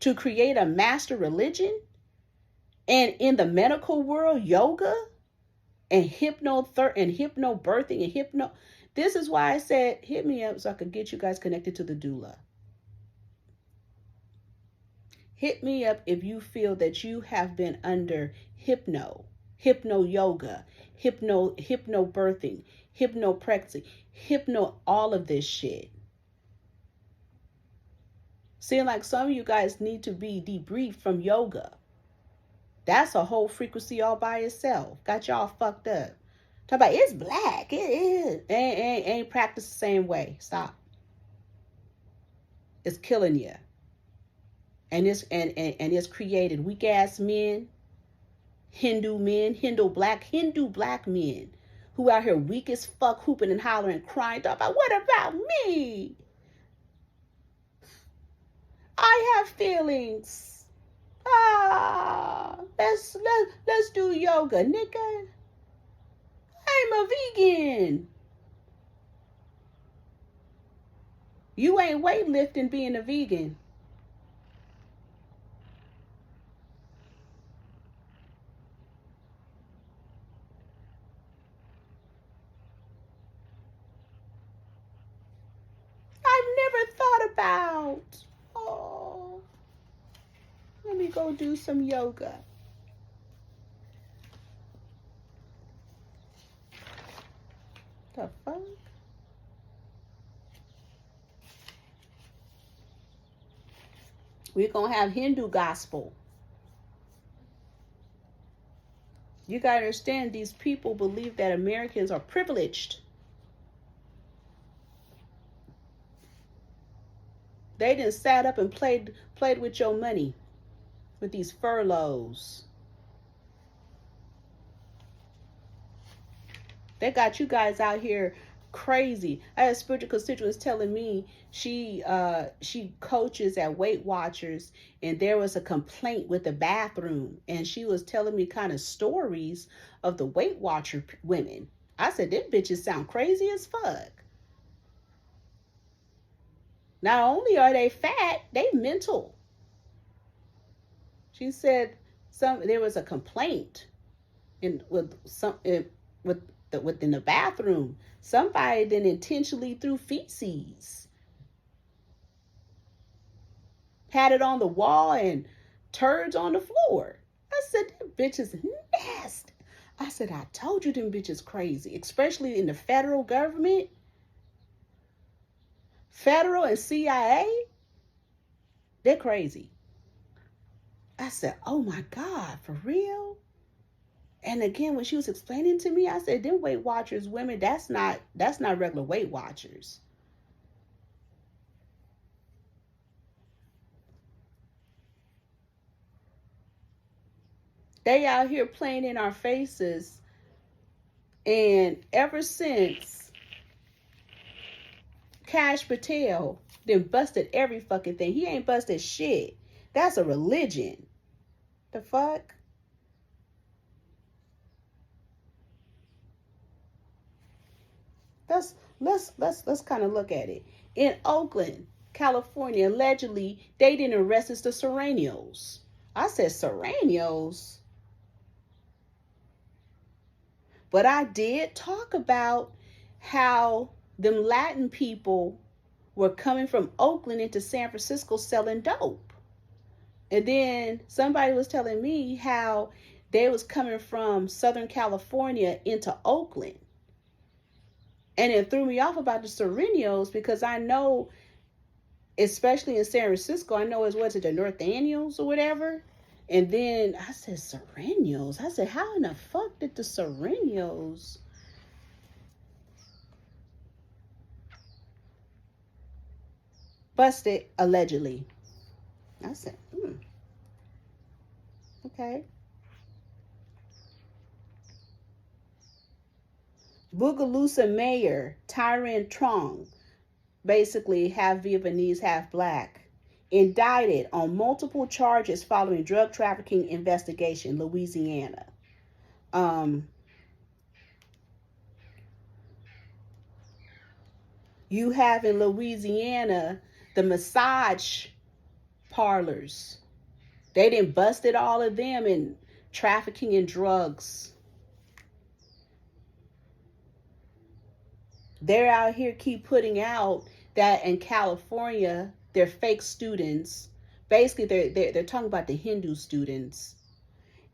to create a master religion, and in the medical world, yoga and hypnobirthing and hypno. This is why I said hit me up so I could get you guys connected to the doula. Hit me up if you feel that you have been under hypno yoga, hypnobirthing, hypnoprexy, all of this shit. Seeing like some of you guys need to be debriefed from yoga. That's a whole frequency all by itself. Got y'all fucked up. Talk about it's black. It is. Ain't practiced the same way. Stop. It's killing you. And it's created weak ass men, Hindu black men who out here weak as fuck, hooping and hollering, crying, talking about what about me? I have feelings. Let's do yoga, nigga. I'm a vegan. You ain't weightlifting being a vegan. I've never thought about. Oh, let me go do some yoga. The fuck? We're going to have Hindu gospel. You got to understand, these people believe that Americans are privileged. They done sat up and played with your money with these furloughs. They got you guys out here crazy. I had a spiritual constituent telling me she coaches at Weight Watchers, and there was a complaint with the bathroom, and she was telling me kind of stories of the Weight Watcher women. I said, them bitches sound crazy as fuck. Not only are they fat, they mental. She said there was a complaint within the bathroom. Somebody then intentionally threw feces, had it on the wall, and turds on the floor. I said, them bitches nasty. I said, I told you them bitches crazy, especially in the federal government. Federal and CIA, they're crazy. I said, oh my God, for real? And again, when she was explaining to me, I said, them Weight Watchers women, that's not regular Weight Watchers. They out here playing in our faces. And ever since Cash Patel then busted every fucking thing, he ain't busted shit. That's a religion. The fuck? Let's kind of look at it. In Oakland, California, allegedly they didn't arrest the Serranios. I said Serranios. But I did talk about how them Latin people were coming from Oakland into San Francisco selling dope. And then somebody was telling me how they was coming from Southern California into Oakland. And it threw me off about the Serranios because I know, especially in San Francisco, I know it the North Annuals or whatever. And then I said, Serranios? I said, how in the fuck did the Serranios? Busted, allegedly. I said, okay. Bogalusa mayor, Tyran Trong, basically half Vietnamese, half black, indicted on multiple charges following drug trafficking investigation, Louisiana. You have in Louisiana the massage parlors. They done busted all of them in trafficking in drugs. They're out here keep putting out that in California, they're fake students. Basically, they're talking about the Hindu students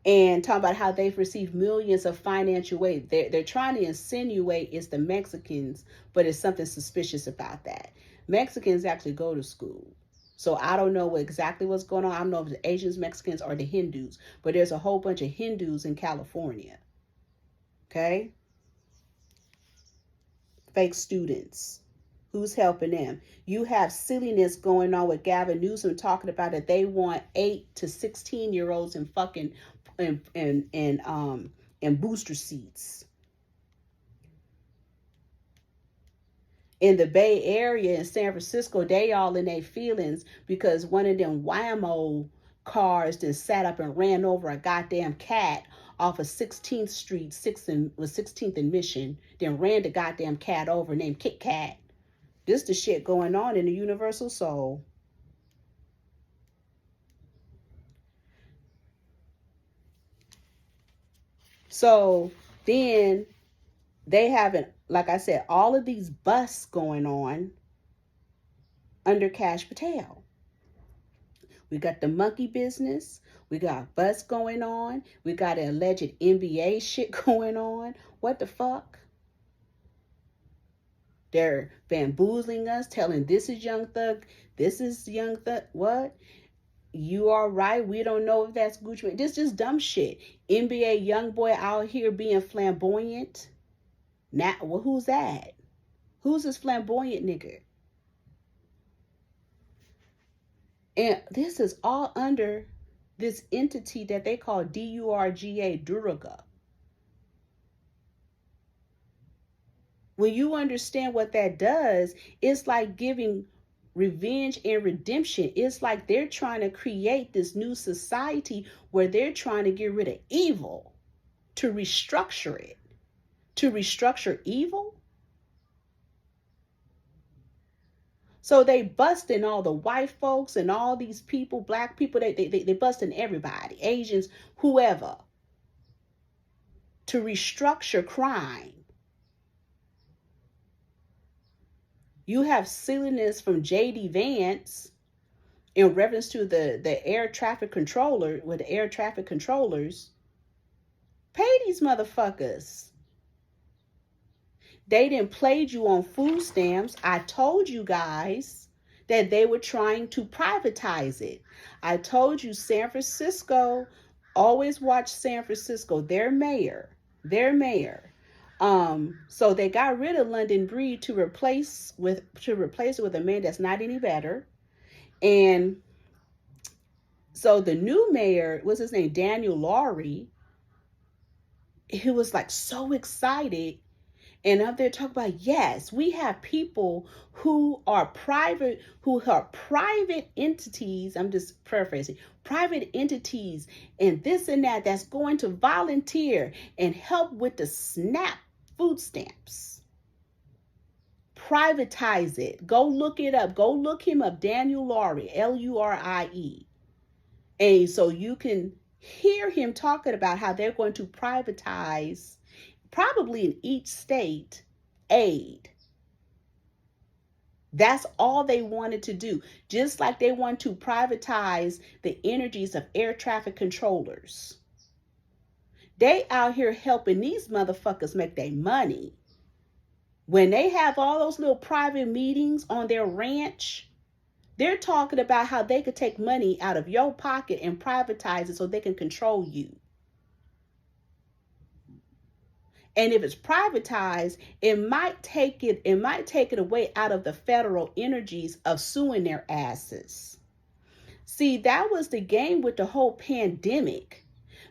and talking about how they've received millions of financial aid. They're trying to insinuate it's the Mexicans, but it's something suspicious about that. Mexicans actually go to school. So I don't know exactly what's going on. I don't know if the Asians, Mexicans, or the Hindus, but there's a whole bunch of Hindus in California. Okay? Fake students. Who's helping them? You have silliness going on with Gavin Newsom talking about that they want 8 to 16-year-olds in fucking in booster seats. In the Bay Area in San Francisco, they all in their feelings because one of them Whammo cars then sat up and ran over a goddamn cat off of 16th Street, 16th and Mission, then ran the goddamn cat over named Kit Kat. This the shit going on in the Universal Soul. So then they haven't, like I said, all of these busts going on under Cash Patel. We got the monkey business. We got busts going on. We got an alleged NBA shit going on. What the fuck? They're bamboozling us, telling this is Young Thug, this is Young Thug. What? You are right. We don't know if that's Gucci. This is just dumb shit. NBA young boy out here being flamboyant. Now, well, who's that? Who's this flamboyant nigga? And this is all under this entity that they call DURGA, Durga. When you understand what that does, it's like giving revenge and redemption. It's like they're trying to create this new society where they're trying to get rid of evil, to restructure it. To restructure evil? So they busting all the white folks and all these people, black people, they busting everybody, Asians, whoever, to restructure crime. You have silliness from J.D. Vance in reference to the air traffic controller, with the air traffic controllers. Pay these motherfuckers. They didn't played you on food stamps. I told you guys that they were trying to privatize it. I told you San Francisco, always watch San Francisco, their mayor. So they got rid of London Breed to replace it with a man that's not any better. And so the new mayor, what's his name, Daniel Lowry, he was like so excited. And up there talking about, yes, we have people who are private entities. I'm just paraphrasing, private entities and this and that, that's going to volunteer and help with the SNAP food stamps. Privatize it. Go look it up. Go look him up. Daniel Lowry, Lurie. And so you can hear him talking about how they're going to privatize, probably in each state, aid. That's all they wanted to do. Just like they want to privatize the energies of air traffic controllers. They out here helping these motherfuckers make their money. When they have all those little private meetings on their ranch, they're talking about how they could take money out of your pocket and privatize it so they can control you. And if it's privatized, it might take it away out of the federal energies of suing their asses. See, that was the game with the whole pandemic,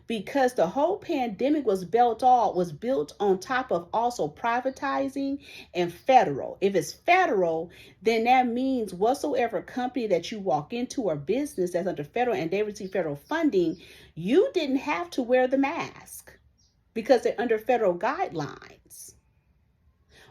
because the whole pandemic was built on top of also privatizing and federal. If it's federal, then that means whatsoever company that you walk into or business that's under federal and they receive federal funding, you didn't have to wear the mask, because they're under federal guidelines.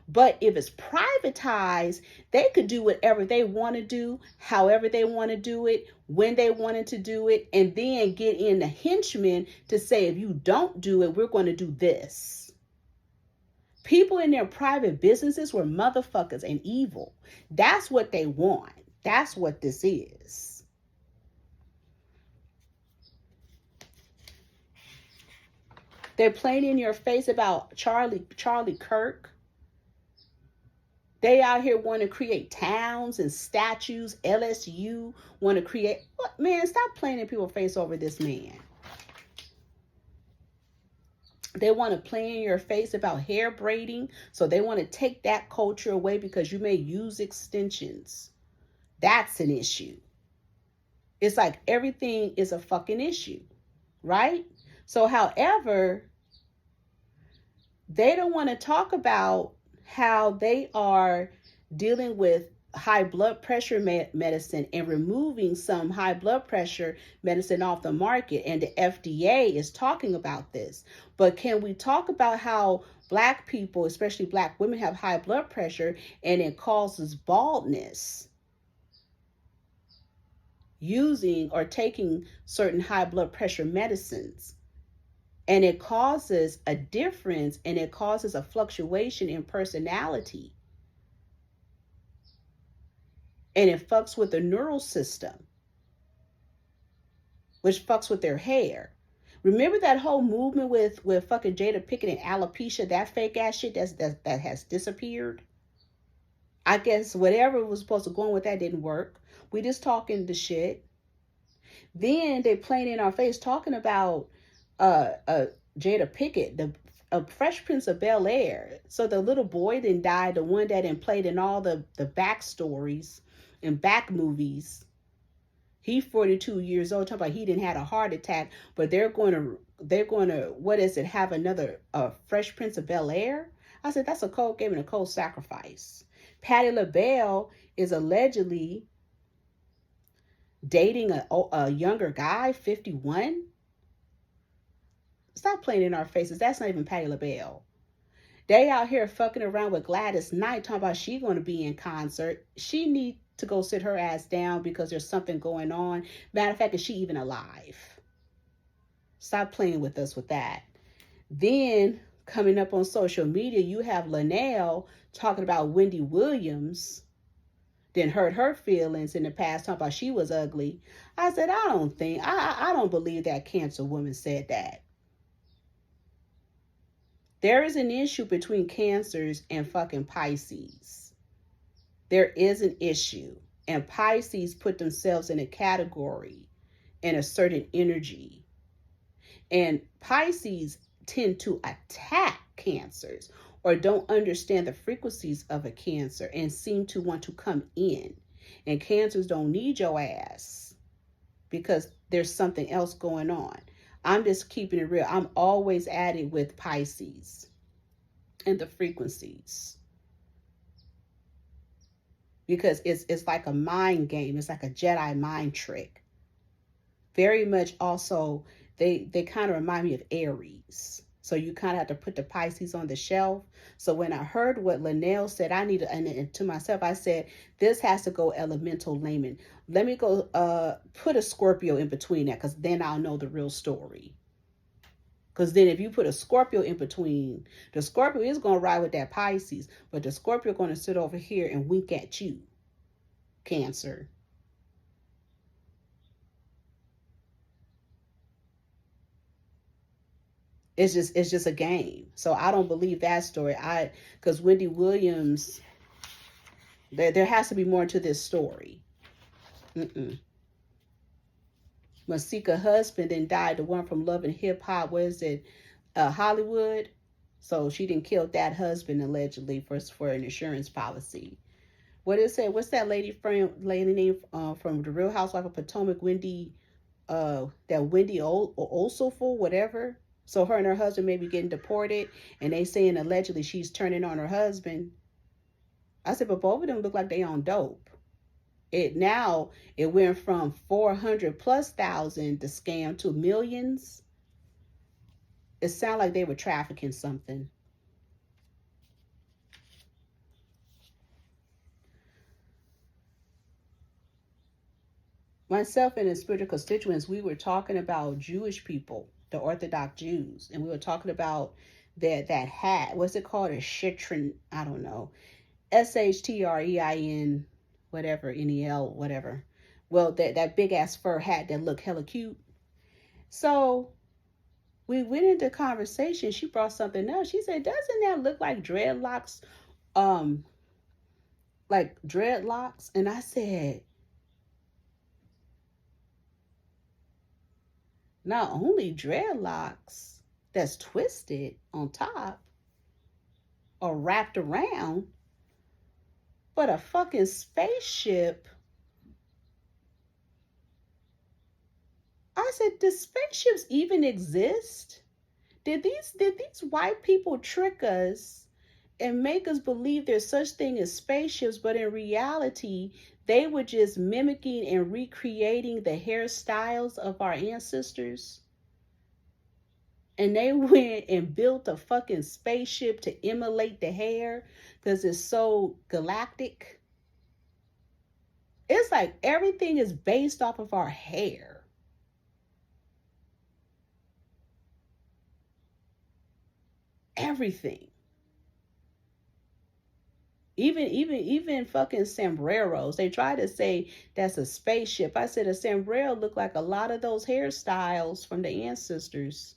But if it's privatized, they could do whatever they want to do, however they want to do it, when they wanted to do it, and then get in the henchmen to say, if you don't do it, we're going to do this. People in their private businesses were motherfuckers and evil. That's what they want. That's what this is. They're playing in your face about Charlie Kirk. They out here want to create towns and statues. LSU want to create. What, man, stop playing in people's face over this man. They want to play in your face about hair braiding. So they want to take that culture away because you may use extensions. That's an issue. It's like everything is a fucking issue, right? So, however, they don't want to talk about how they are dealing with high blood pressure medicine and removing some high blood pressure medicine off the market. And the FDA is talking about this. But can we talk about how Black people, especially Black women, have high blood pressure and it causes baldness using or taking certain high blood pressure medicines? And it causes a difference, and it causes a fluctuation in personality. And it fucks with the neural system, which fucks with their hair. Remember that whole movement with fucking Jada Pinkett and alopecia, that fake ass shit that has disappeared? I guess whatever was supposed to go on with that didn't work. We just talking the shit. Then they playing in our face talking about Jada Pinkett, the Fresh Prince of Bel-Air. So the little boy then died, the one that played in all the backstories and back movies. He's 42 years old. Talking about he didn't had a heart attack, but they're going to what is it? Have another Fresh Prince of Bel-Air? I said that's a cold game and a cold sacrifice. Patti LaBelle is allegedly dating a younger guy, 51. Stop playing in our faces. That's not even Patti LaBelle. They out here fucking around with Gladys Knight, talking about she going to be in concert. She need to go sit her ass down because there's something going on. Matter of fact, is she even alive? Stop playing with us with that. Then coming up on social media, you have Linnell talking about Wendy Williams. Then hurt her feelings in the past, talking about she was ugly. I said, I don't believe that cancer woman said that. There is an issue between Cancers and fucking Pisces. There is an issue. And Pisces put themselves in a category and a certain energy. And Pisces tend to attack Cancers or don't understand the frequencies of a Cancer and seem to want to come in. And Cancers don't need your ass because there's something else going on. I'm just keeping it real. I'm always at it with Pisces and the frequencies. Because it's like a mind game. It's like a Jedi mind trick. Very much also, they kind of remind me of Aries. So you kind of have to put the Pisces on the shelf. So when I heard what Linnell said, and to myself, I said, this has to go elemental layman. Let me go put a Scorpio in between that, because then I'll know the real story. Because then if you put a Scorpio in between, the Scorpio is going to ride with that Pisces, but the Scorpio going to sit over here and wink at you, Cancer. It's just a game. So I don't believe that story. Because Wendy Williams, there has to be more to this story. Masika husband then died, the one from Love and Hip Hop. What is it? Hollywood. So she didn't kill that husband allegedly for an insurance policy. What is it? What's that lady name from The Real Housewife of Potomac? Wendy, that Wendy Olsoful, whatever. So her and her husband may be getting deported, and they saying allegedly she's turning on her husband. I said, but both of them look like they on dope. It went from 400,000+ the scam to millions. It sounded like they were trafficking something. Myself and the spiritual constituents, we were talking about Jewish people, the Orthodox Jews, and we were talking about that hat. What's it called? A shitrin? I don't know. SHTREIN, whatever, NEL, whatever. Well, that big ass fur hat that looked hella cute. So we went into conversation. She brought something else. She said, "Doesn't that look like dreadlocks?" Like dreadlocks, and I said, not only dreadlocks that's twisted on top or wrapped around, but a fucking spaceship. I said, do spaceships even exist? Did these white people trick us and make us believe there's such thing as spaceships, but in reality, they were just mimicking and recreating the hairstyles of our ancestors? And they went and built a fucking spaceship to emulate the hair because it's so galactic. It's like everything is based off of our hair. Everything. Even fucking sombreros. They try to say that's a spaceship. I said a sombrero looked like a lot of those hairstyles from the ancestors.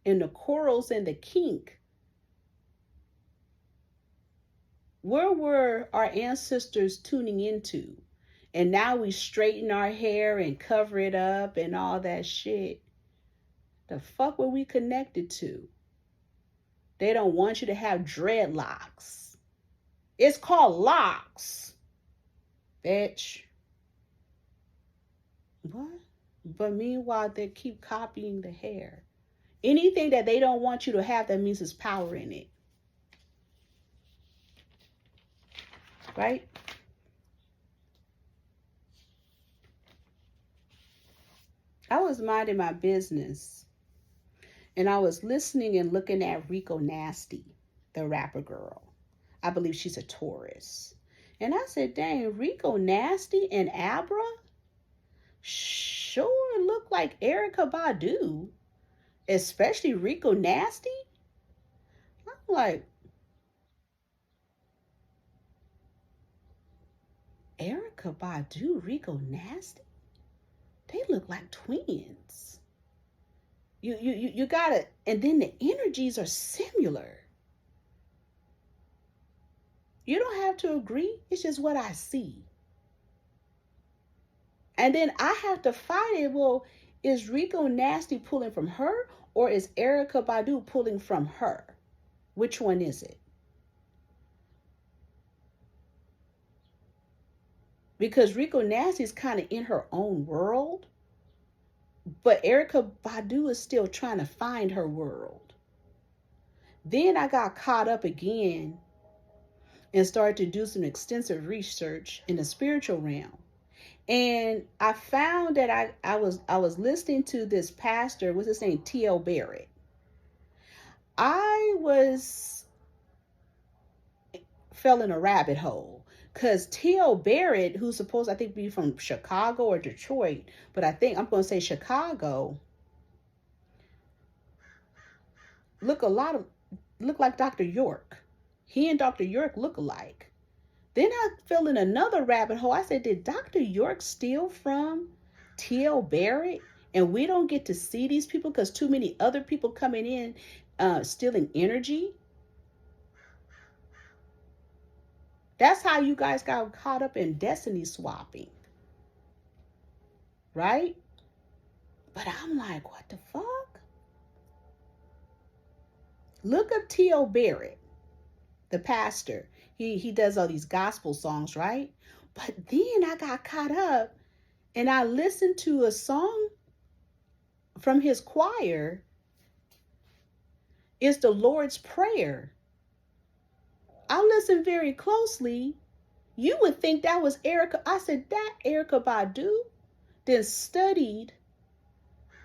And the corals and the kink. Where were our ancestors tuning into? And now we straighten our hair and cover it up and all that shit. The fuck were we connected to? They don't want you to have dreadlocks. It's called locks, bitch. What? But meanwhile, they keep copying the hair. Anything that they don't want you to have, that means there's power in it. Right? I was minding my business and I was listening and looking at Rico Nasty, the rapper girl. I believe she's a Taurus. And I said, dang, Rico Nasty and Abra sure look like Erykah Badu, especially Rico Nasty. I'm like, Erykah Badu, Rico Nasty? They look like twins. You gotta, and then the energies are similar. You don't have to agree. It's just what I see. And then I have to fight it. Well, is Rico Nasty pulling from her, or is Erykah Badu pulling from her? Which one is it? Because Rico Nasty is kind of in her own world, but Erykah Badu is still trying to find her world. Then I got caught up again and started to do some extensive research in the spiritual realm. And I found that I was listening to this pastor, what's his name, T.L. Barrett. Fell in a rabbit hole because T.L. Barrett, who's supposed, I think, be from Chicago or Detroit, but I think I'm going to say Chicago, look like Dr. York. He and Dr. York look alike. Then I fell in another rabbit hole. I said, did Dr. York steal from T.L. Barrett? And we don't get to see these people because too many other people coming in stealing energy? That's how you guys got caught up in destiny swapping. Right? But I'm like, what the fuck? Look up T.L. Barrett, the pastor. He does all these gospel songs, right? But then I got caught up and I listened to a song from his choir. It's the Lord's Prayer. I listened very closely. You would think that was Erykah. I said, that Erykah Badu then studied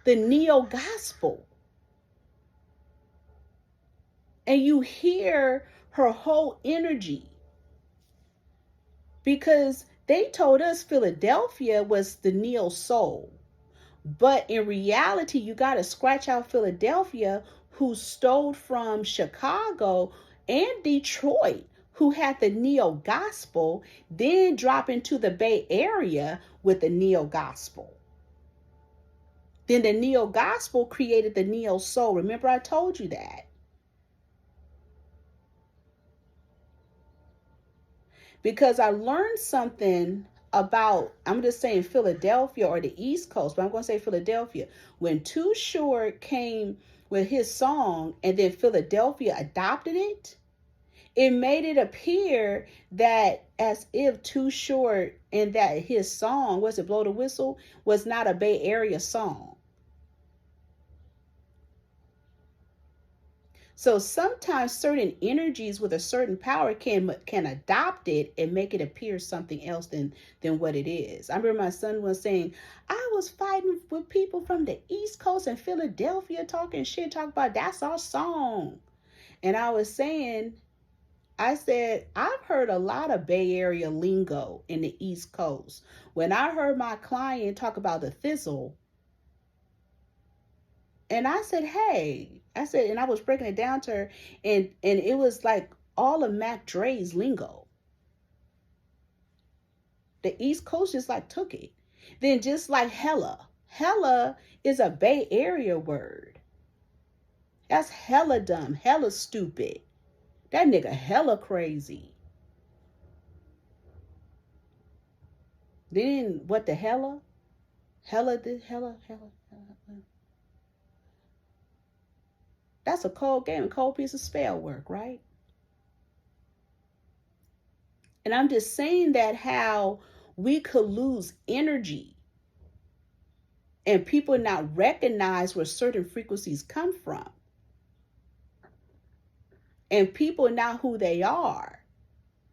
the neo-gospel. And you hear her whole energy. Because they told us Philadelphia was the neo-soul. But in reality, you got to scratch out Philadelphia, who stole from Chicago and Detroit, who had the neo-gospel, then drop into the Bay Area with the neo-gospel. Then the neo-gospel created the neo-soul. Remember, I told you that. Because I learned something about, I'm just saying Philadelphia or the East Coast, but I'm going to say Philadelphia. When Too Short came with his song and then Philadelphia adopted it, it made it appear that as if Too Short and that his song, was it Blow the Whistle, was not a Bay Area song. So sometimes certain energies with a certain power can adopt it and make it appear something else than what it is. I remember my son was saying, I was fighting with people from the East Coast and Philadelphia talking about that's our song. And I was saying, I said, I've heard a lot of Bay Area lingo in the East Coast. When I heard my client talk about the thistle, and I said, hey, and I was breaking it down to her, and it was like all of Mac Dre's lingo. The East Coast just like took it. Then just like hella. Hella is a Bay Area word. That's hella dumb, hella stupid. That nigga hella crazy. Then what the hella? Hella. That's a cold game, a cold piece of spell work, right? And I'm just saying that how we could lose energy and people not recognize where certain frequencies come from. And people not who they are.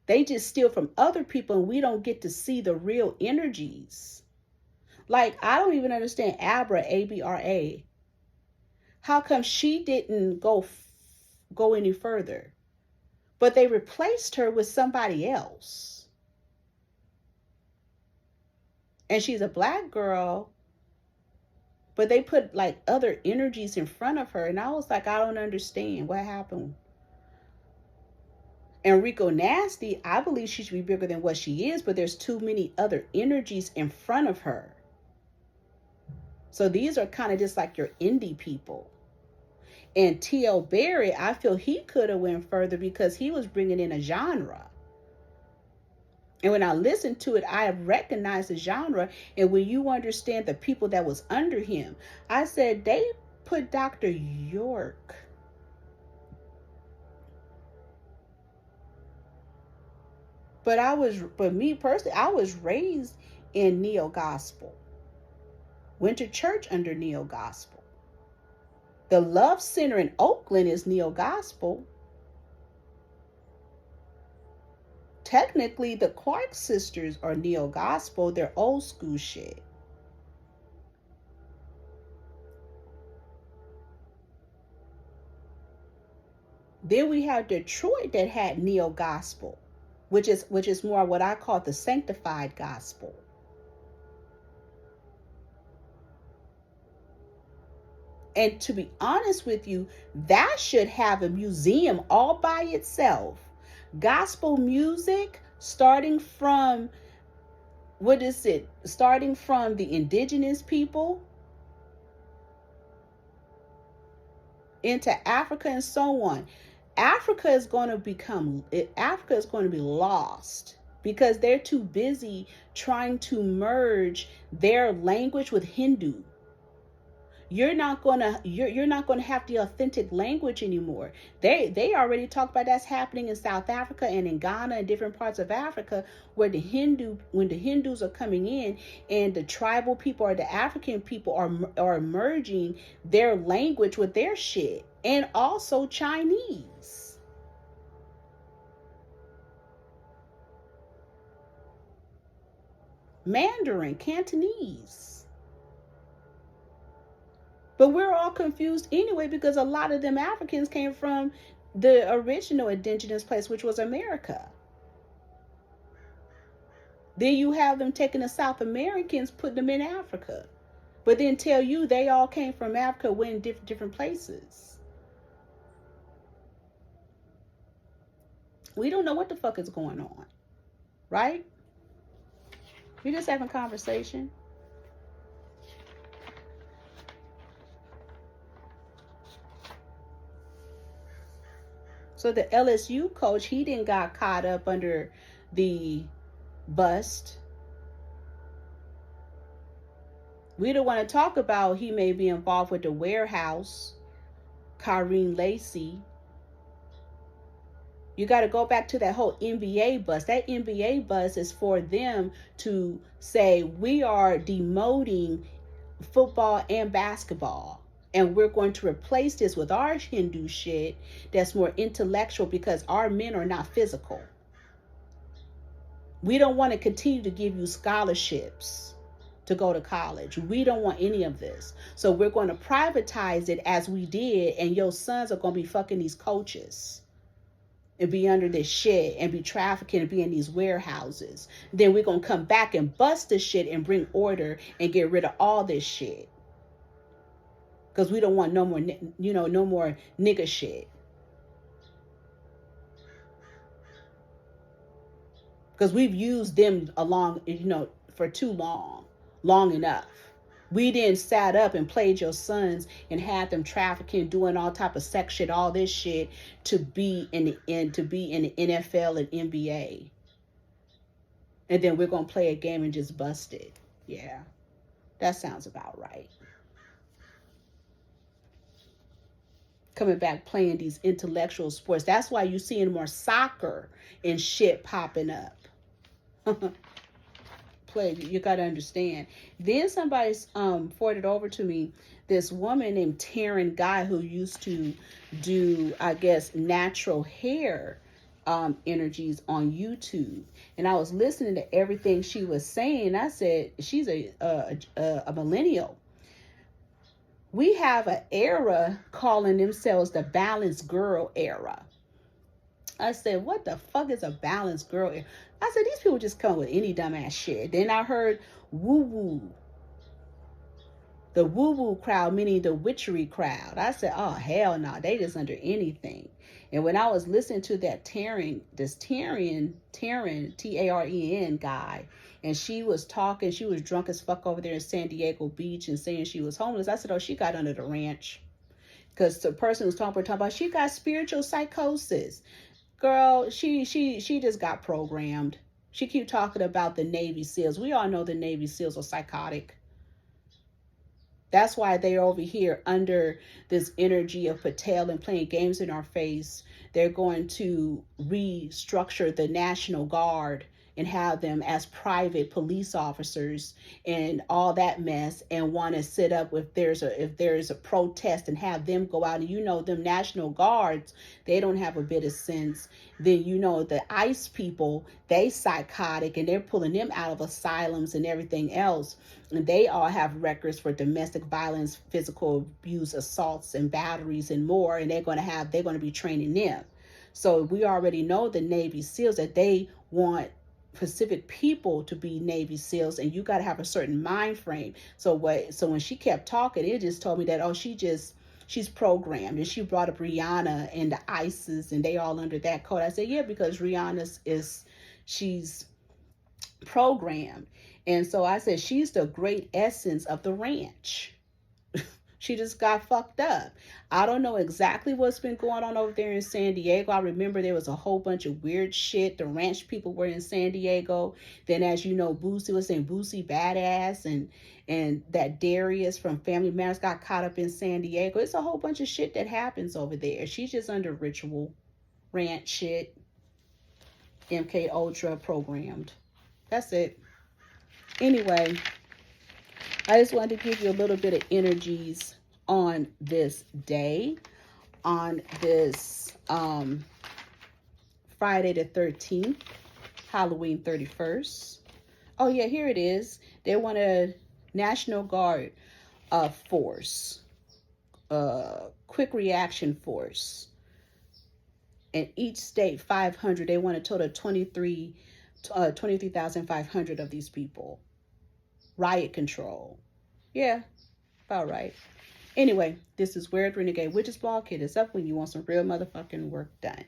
They just steal from other people and we don't get to see the real energies. Like, I don't even understand Abra, A-B-R-A. How come she didn't go any further? But they replaced her with somebody else. And she's a black girl, but they put like other energies in front of her. And I was like, I don't understand what happened. Enrico Nasty, I believe she should be bigger than what she is, but there's too many other energies in front of her. So these are kind of just like your indie people. And T.L. Barry, I feel he could have went further because he was bringing in a genre. And when I listened to it, I recognized the genre. And when you understand the people that was under him, I said, they put Dr. York. But me personally, I was raised in neo-gospel. Went to church under neo-gospel. The Love Center in Oakland is neo-gospel. Technically, the Clark sisters are neo-gospel. They're old school shit. Then we have Detroit that had neo-gospel, which is more what I call the sanctified gospel. And to be honest with you, that should have a museum all by itself. Gospel music, starting from, starting from the indigenous people into Africa and so on. Africa is going to be lost because they're too busy trying to merge their language with Hindu. You're not gonna have the authentic language anymore. They already talked about that's happening in South Africa and in Ghana and different parts of Africa where when the Hindus are coming in and the tribal people or the African people are merging their language with their shit, and also Chinese. Mandarin, Cantonese. But we're all confused anyway because a lot of them Africans came from the original indigenous place, which was America. Then you have them taking the South Americans, putting them in Africa. But then tell you they all came from Africa, went in different places. We don't know what the fuck is going on, right? We're just having conversation. So the LSU coach, he didn't got caught up under the bust. We don't want to talk about he may be involved with the warehouse, Kyrene Lacey. You got to go back to that whole NBA bus. That NBA bus is for them to say, we are demoting football and basketball. And we're going to replace this with our Hindu shit that's more intellectual because our men are not physical. We don't want to continue to give you scholarships to go to college. We don't want any of this. So we're going to privatize it as we did, and your sons are going to be fucking these coaches and be under this shit and be trafficking and be in these warehouses. Then we're going to come back and bust this shit and bring order and get rid of all this shit. Because we don't want no more nigga shit. Because we've used them for too long enough. We didn't sat up and played your sons and had them trafficking, doing all type of sex shit, all this shit to be in the NFL and NBA. And then we're gonna play a game and just bust it. Yeah, that sounds about right. Coming back playing these intellectual sports. That's why you're seeing more soccer and shit popping up. Play, you got to understand. Then somebody forwarded over to me this woman named Taryn Guy who used to do, I guess, natural hair energies on YouTube, and I was listening to everything she was saying. I said she's a millennial. We have an era calling themselves the balanced girl era. I said, what the fuck is a balanced girl? I said, these people just come with any dumbass shit. Then I heard woo-woo. The woo-woo crowd, meaning the witchery crowd. I said, oh, hell no. They just under anything. And when I was listening to that Taryn, T-A-R-E-N guy, and she was talking, she was drunk as fuck over there in San Diego Beach and saying she was homeless. I said, oh, she got under the ranch. Because the person was talking about, she got spiritual psychosis. Girl, she just got programmed. She keep talking about the Navy SEALs. We all know the Navy SEALs are psychotic. That's why they're over here under this energy of Patel and playing games in our face. They're going to restructure the National Guard and have them as private police officers and all that mess, and want to sit up if there's a protest and have them go out. And you know, them National Guards, they don't have a bit of sense. Then you know the ICE people, they psychotic, and they're pulling them out of asylums and everything else. And they all have records for domestic violence, physical abuse, assaults, and batteries and more. And they're going to be training them. So we already know the Navy SEALs, that they want Pacific people to be Navy SEALs, and you got to have a certain mind frame. So when she kept talking, it just told me that, oh, she's programmed. And she brought up Rihanna and the ISIS, and they all under that code. I said, yeah, because Rihanna's she's programmed. And so I said, she's the great essence of the ranch. She just got fucked up. I don't know exactly what's been going on over there in San Diego. I remember there was a whole bunch of weird shit. The ranch people were in San Diego. Then, as you know, Boosie was saying Boosie badass, and that Darius from Family Matters got caught up in San Diego. It's a whole bunch of shit that happens over there. She's just under ritual, ranch shit, MK Ultra programmed. That's it. Anyway, I just wanted to give you a little bit of energies on this day, on this Friday the 13th, Halloween 31st. Oh yeah, here it is. They want a National Guard force, quick reaction force. In each state, 500. They want a total of 23,500 of these people. Riot control. Yeah, about right. Anyway, this is Wayward Renegade Witches Blog. Hit us up when you want some real motherfucking work done.